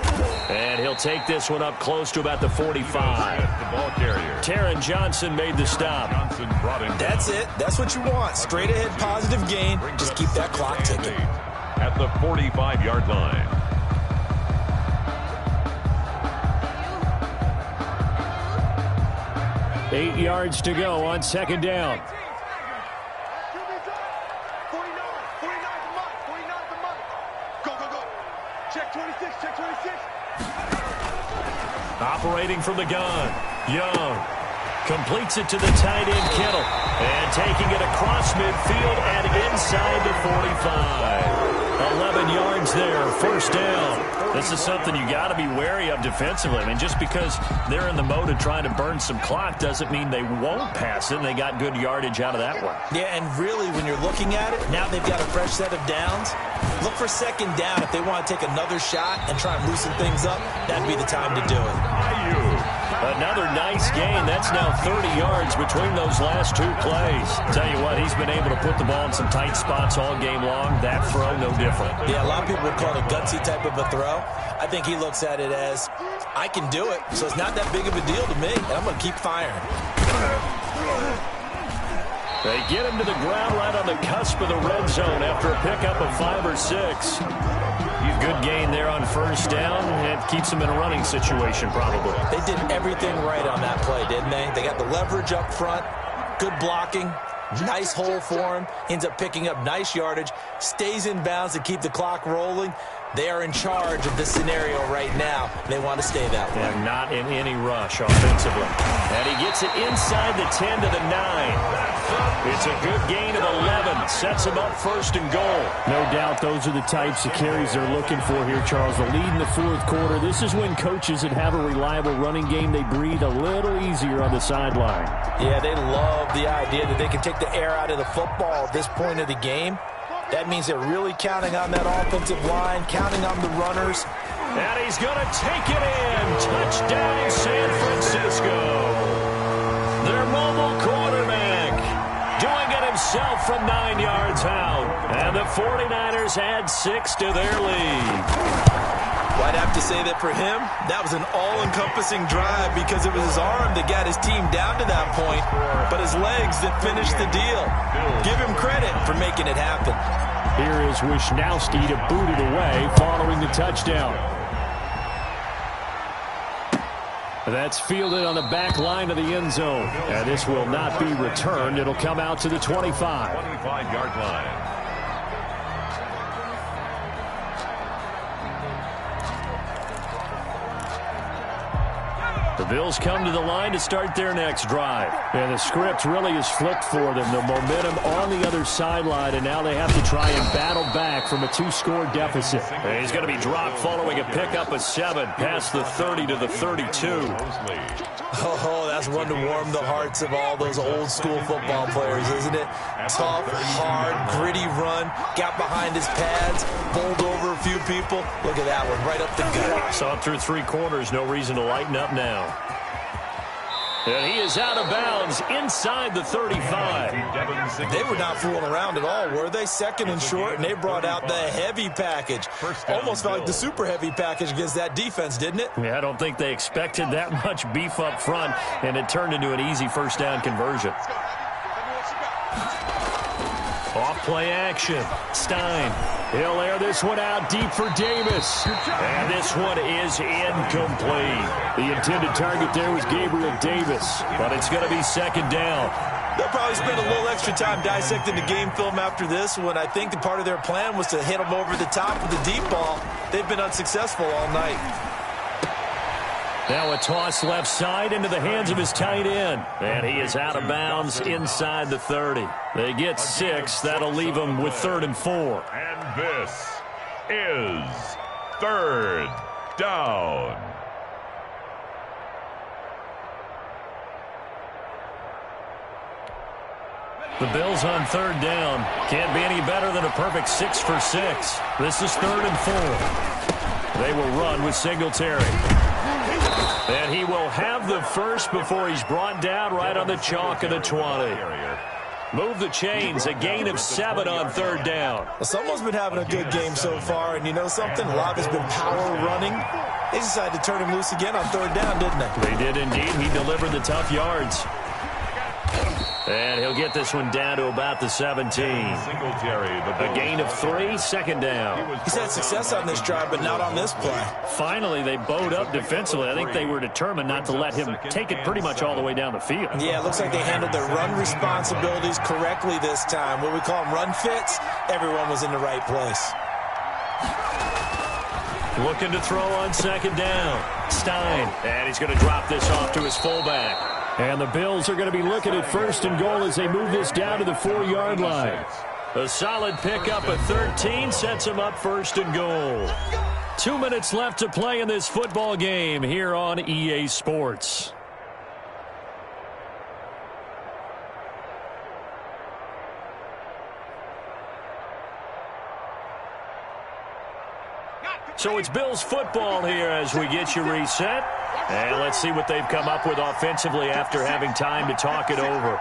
[SPEAKER 1] And he'll take this one up close to about the 45.
[SPEAKER 4] The ball carrier.
[SPEAKER 1] Taron Johnson made the stop.
[SPEAKER 4] Johnson brought him.
[SPEAKER 6] That's it. That's what you want. Straight ahead positive gain. Just keep that clock ticking.
[SPEAKER 4] At the 45-yard line.
[SPEAKER 1] Eight yards to go on second down.
[SPEAKER 3] 49 the money. Go. Check 26.
[SPEAKER 1] Operating from the gun. Young completes it to the tight end, Kittle. And taking it across midfield and inside the 45. 11 yards there, first down. This is something you got to be wary of defensively. I mean, just because they're in the mode of trying to burn some clock doesn't mean they won't pass it. And they got good yardage out of that one.
[SPEAKER 6] Yeah, and really, when you're looking at it, now they've got a fresh set of downs. Look for second down if they want to take another shot and try and loosen things up. That'd be the time to do it.
[SPEAKER 1] Another nice gain. That's now 30 yards between those last two plays. Tell you what, he's been able to put the ball in some tight spots all game long. That throw, no different.
[SPEAKER 6] Yeah, a lot of people would call it a gutsy type of a throw. I think he looks at it as, I can do it, so it's not that big of a deal to me, and I'm going to keep firing.
[SPEAKER 1] They get him to the ground right on the cusp of the red zone after a pickup of 5 or 6. Good gain there on first down. It keeps them in a running situation, probably.
[SPEAKER 6] They did everything right on that play, didn't they? They got the leverage up front, good blocking, nice hole for him, ends up picking up nice yardage, stays in bounds to keep the clock rolling. They are in charge of this scenario right now. They want to stay that way.
[SPEAKER 1] And not in any rush offensively. And he gets it inside the 10 to the 9. It's a good gain of 11. Sets him up first and goal. No doubt those are the types of carries they're looking for here, Charles. The lead in the fourth quarter. This is when coaches that have a reliable running game, they breathe a little easier on the sideline.
[SPEAKER 6] Yeah, they love the idea that they can take the air out of the football at this point of the game. That means they're really counting on that offensive line, counting on the runners.
[SPEAKER 1] And he's going to take it in. Touchdown, San Francisco. Their mobile quarterback doing it himself from 9 yards out. And the 49ers add 6 to their lead.
[SPEAKER 6] Well, I'd have to say that for him, that was an all-encompassing drive because it was his arm that got his team down to that point, but his legs that finished the deal. Give him credit for making it happen.
[SPEAKER 1] Here is Wisnowski to boot it away following the touchdown. That's fielded on the back line of the end zone. And this will not be returned. It'll come out to the 25.
[SPEAKER 4] 25-yard line.
[SPEAKER 1] The Bills come to the line to start their next drive. And the script really is flipped for them. The momentum on the other sideline, and now they have to try and battle back from a 2-score deficit. And he's going to be dropped following a pickup of 7 past the 30 to the 32.
[SPEAKER 6] Oh, that's one to warm the hearts of all those old-school football players, isn't it? Tough, hard, gritty run, got behind his pads, bowled over a few people. Look at that one, right up the gut.
[SPEAKER 1] Saw it through 3 quarters, no reason to lighten up now. And he is out of bounds inside the 35.
[SPEAKER 6] They were not fooling around at all, were they? Second and short, and they brought out the heavy package. Almost felt like the super heavy package against that defense, didn't it?
[SPEAKER 1] Yeah, I don't think they expected that much beef up front, and it turned into an easy first down conversion. Off play action. Stein. He'll air this one out deep for Davis. And this one is incomplete. The intended target there was Gabriel Davis, but it's going to be second down.
[SPEAKER 6] They'll probably spend a little extra time dissecting the game film after this one. I think the part of their plan was to hit them over the top with the deep ball. They've been unsuccessful all night.
[SPEAKER 1] Now a toss left side into the hands of his tight end. And he is out of bounds inside the 30. They get 6. That'll leave them with 3rd and 4.
[SPEAKER 4] And this is 3rd down.
[SPEAKER 1] The Bills on 3rd down. Can't be any better than a perfect 6 for 6. This is 3rd and 4. They will run with Singletary. And he will have the first before he's brought down right on the chalk of the 20. Move the chains, a gain of 7 on 3rd down.
[SPEAKER 6] Well, someone's been having a good game so far, and you know something? A lot has been power running. They decided to turn him loose again on 3rd down, didn't they?
[SPEAKER 1] They did indeed. He delivered the tough yards. And he'll get this one down to about the 17. A gain of 3, 2nd down.
[SPEAKER 6] He's had success on this drive, but not on this play.
[SPEAKER 1] Finally, they bowed up defensively. I think they were determined not to let him take it pretty much all the way down the field.
[SPEAKER 6] Yeah, it looks like they handled their run responsibilities correctly this time. What we call them run fits, everyone was in the right place.
[SPEAKER 1] Looking to throw on 2nd down. Stein. And he's going to drop this off to his fullback. And the Bills are going to be looking at 1st and goal as they move this down to the 4-yard line. A solid pickup at 13 sets them up 1st and goal. 2 minutes left to play in this football game here on EA Sports. So it's Bills football here as we get you reset. And let's see what they've come up with offensively after having time to talk it over.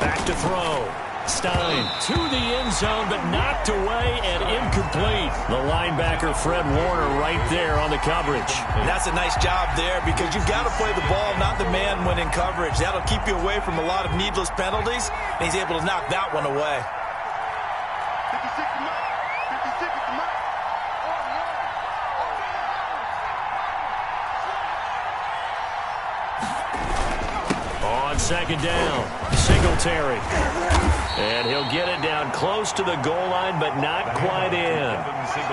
[SPEAKER 1] Back to throw. Stein to the end zone, but knocked away and incomplete. The linebacker, Fred Warner, right there on the coverage.
[SPEAKER 6] And that's a nice job there because you've got to play the ball, not the man when in coverage. That'll keep you away from a lot of needless penalties, and he's able to knock that one away.
[SPEAKER 1] On 2nd down, Singletary. And he'll get it down close to the goal line, but not quite in.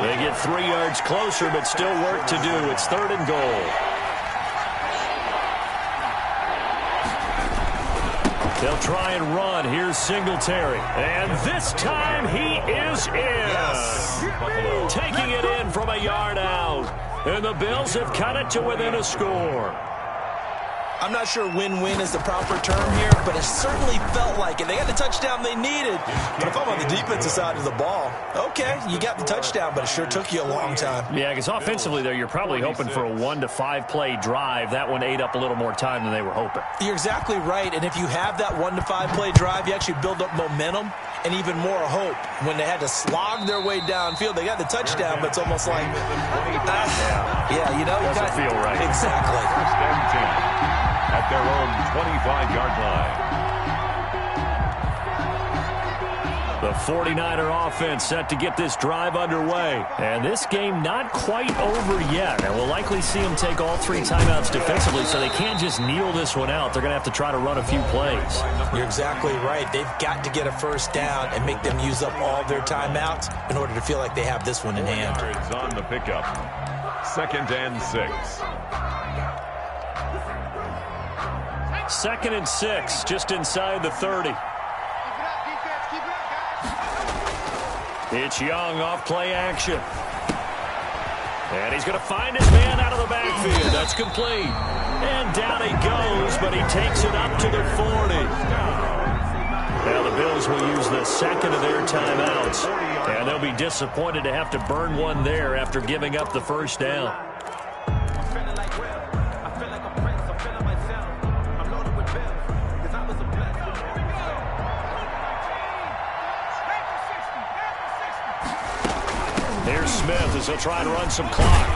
[SPEAKER 1] They get 3 yards closer, but still work to do. It's 3rd and goal. They'll try and run. Here's Singletary. And this time he is in. Yes. Taking it in from a yard out. And the Bills have cut it to within a score.
[SPEAKER 6] I'm not sure win-win is the proper term here, but it certainly felt like it. They got the touchdown they needed. But if I'm on the defensive side of the ball, okay, you got the touchdown, but it sure took you a long time.
[SPEAKER 1] Yeah, because offensively, there, you're probably hoping for a 1 to 5 play drive. That one ate up a little more time than they were hoping.
[SPEAKER 6] You're exactly right, and if you have that 1 to 5 play drive, you actually build up momentum and even more hope. When they had to slog their way downfield, they got the touchdown, but it's almost like, yeah, you know, you
[SPEAKER 1] doesn't feel right.
[SPEAKER 6] Exactly.
[SPEAKER 4] First and 10 at their own 25-yard line.
[SPEAKER 1] The 49er offense set to get this drive underway. And this game not quite over yet. And we'll likely see them take all 3 timeouts defensively, so they can't just kneel this one out. They're going to have to try to run a few plays.
[SPEAKER 6] You're exactly right. They've got to get a 1st down and make them use up all their timeouts in order to feel like they have this one in hand.
[SPEAKER 4] Yards on the pickup. 2nd and 6.
[SPEAKER 1] 2nd and 6, just inside the 30. It's Young off play action. And he's going to find his man out of the backfield. That's complete. And down he goes, but he takes it up to the 40. Now the Bills will use the 2nd of their timeouts. And they'll be disappointed to have to burn one there after giving up the 1st down. Here's Smith as he'll try to run some clock.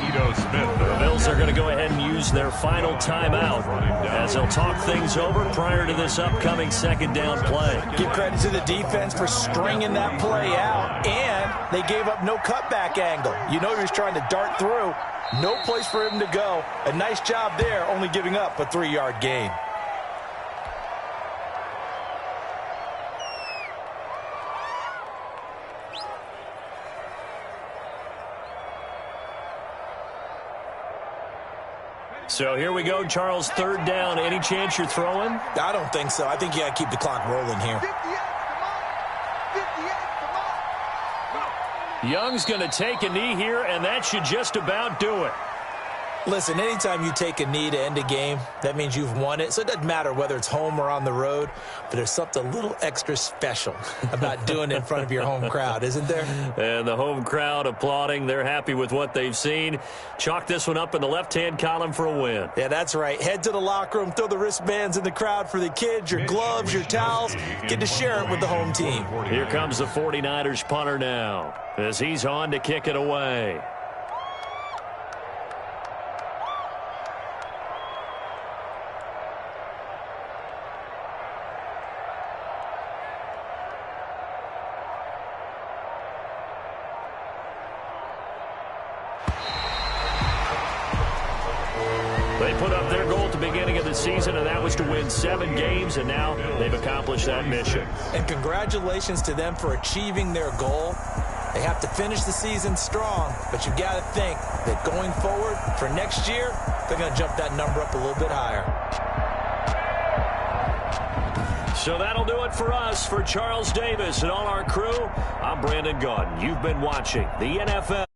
[SPEAKER 1] The Bills are going to go ahead and use their final timeout as they'll talk things over prior to this upcoming 2nd down play.
[SPEAKER 6] Give credit to the defense for stringing that play out, and they gave up no cutback angle. You know he was trying to dart through. No place for him to go. A nice job there, only giving up a 3-yard gain.
[SPEAKER 1] So here we go, Charles, 3rd down. Any chance you're throwing?
[SPEAKER 6] I don't think so. I think you got to keep the clock rolling here.
[SPEAKER 1] Young's going to take a knee here, and that should just about do it.
[SPEAKER 6] Listen, anytime you take a knee to end a game, that means you've won it. So it doesn't matter whether it's home or on the road, but there's something a little extra special about doing it in front of your home crowd, isn't there?
[SPEAKER 1] And the home crowd applauding. They're happy with what they've seen. Chalk this one up in the left-hand column for a win.
[SPEAKER 6] Yeah, that's right. Head to the locker room, throw the wristbands in the crowd for the kids, your gloves, your towels. Get to share it with the home team.
[SPEAKER 1] Here comes the 49ers punter now as he's on to kick it away. They put up their goal at the beginning of the season, and that was to win 7 games, and now they've accomplished that mission.
[SPEAKER 6] And congratulations to them for achieving their goal. They have to finish the season strong, but you've got to think that going forward for next year, they're going to jump that number up a little bit higher.
[SPEAKER 1] So that'll do it for us. For Charles Davis and all our crew, I'm Brandon Gaudin. You've been watching the NFL.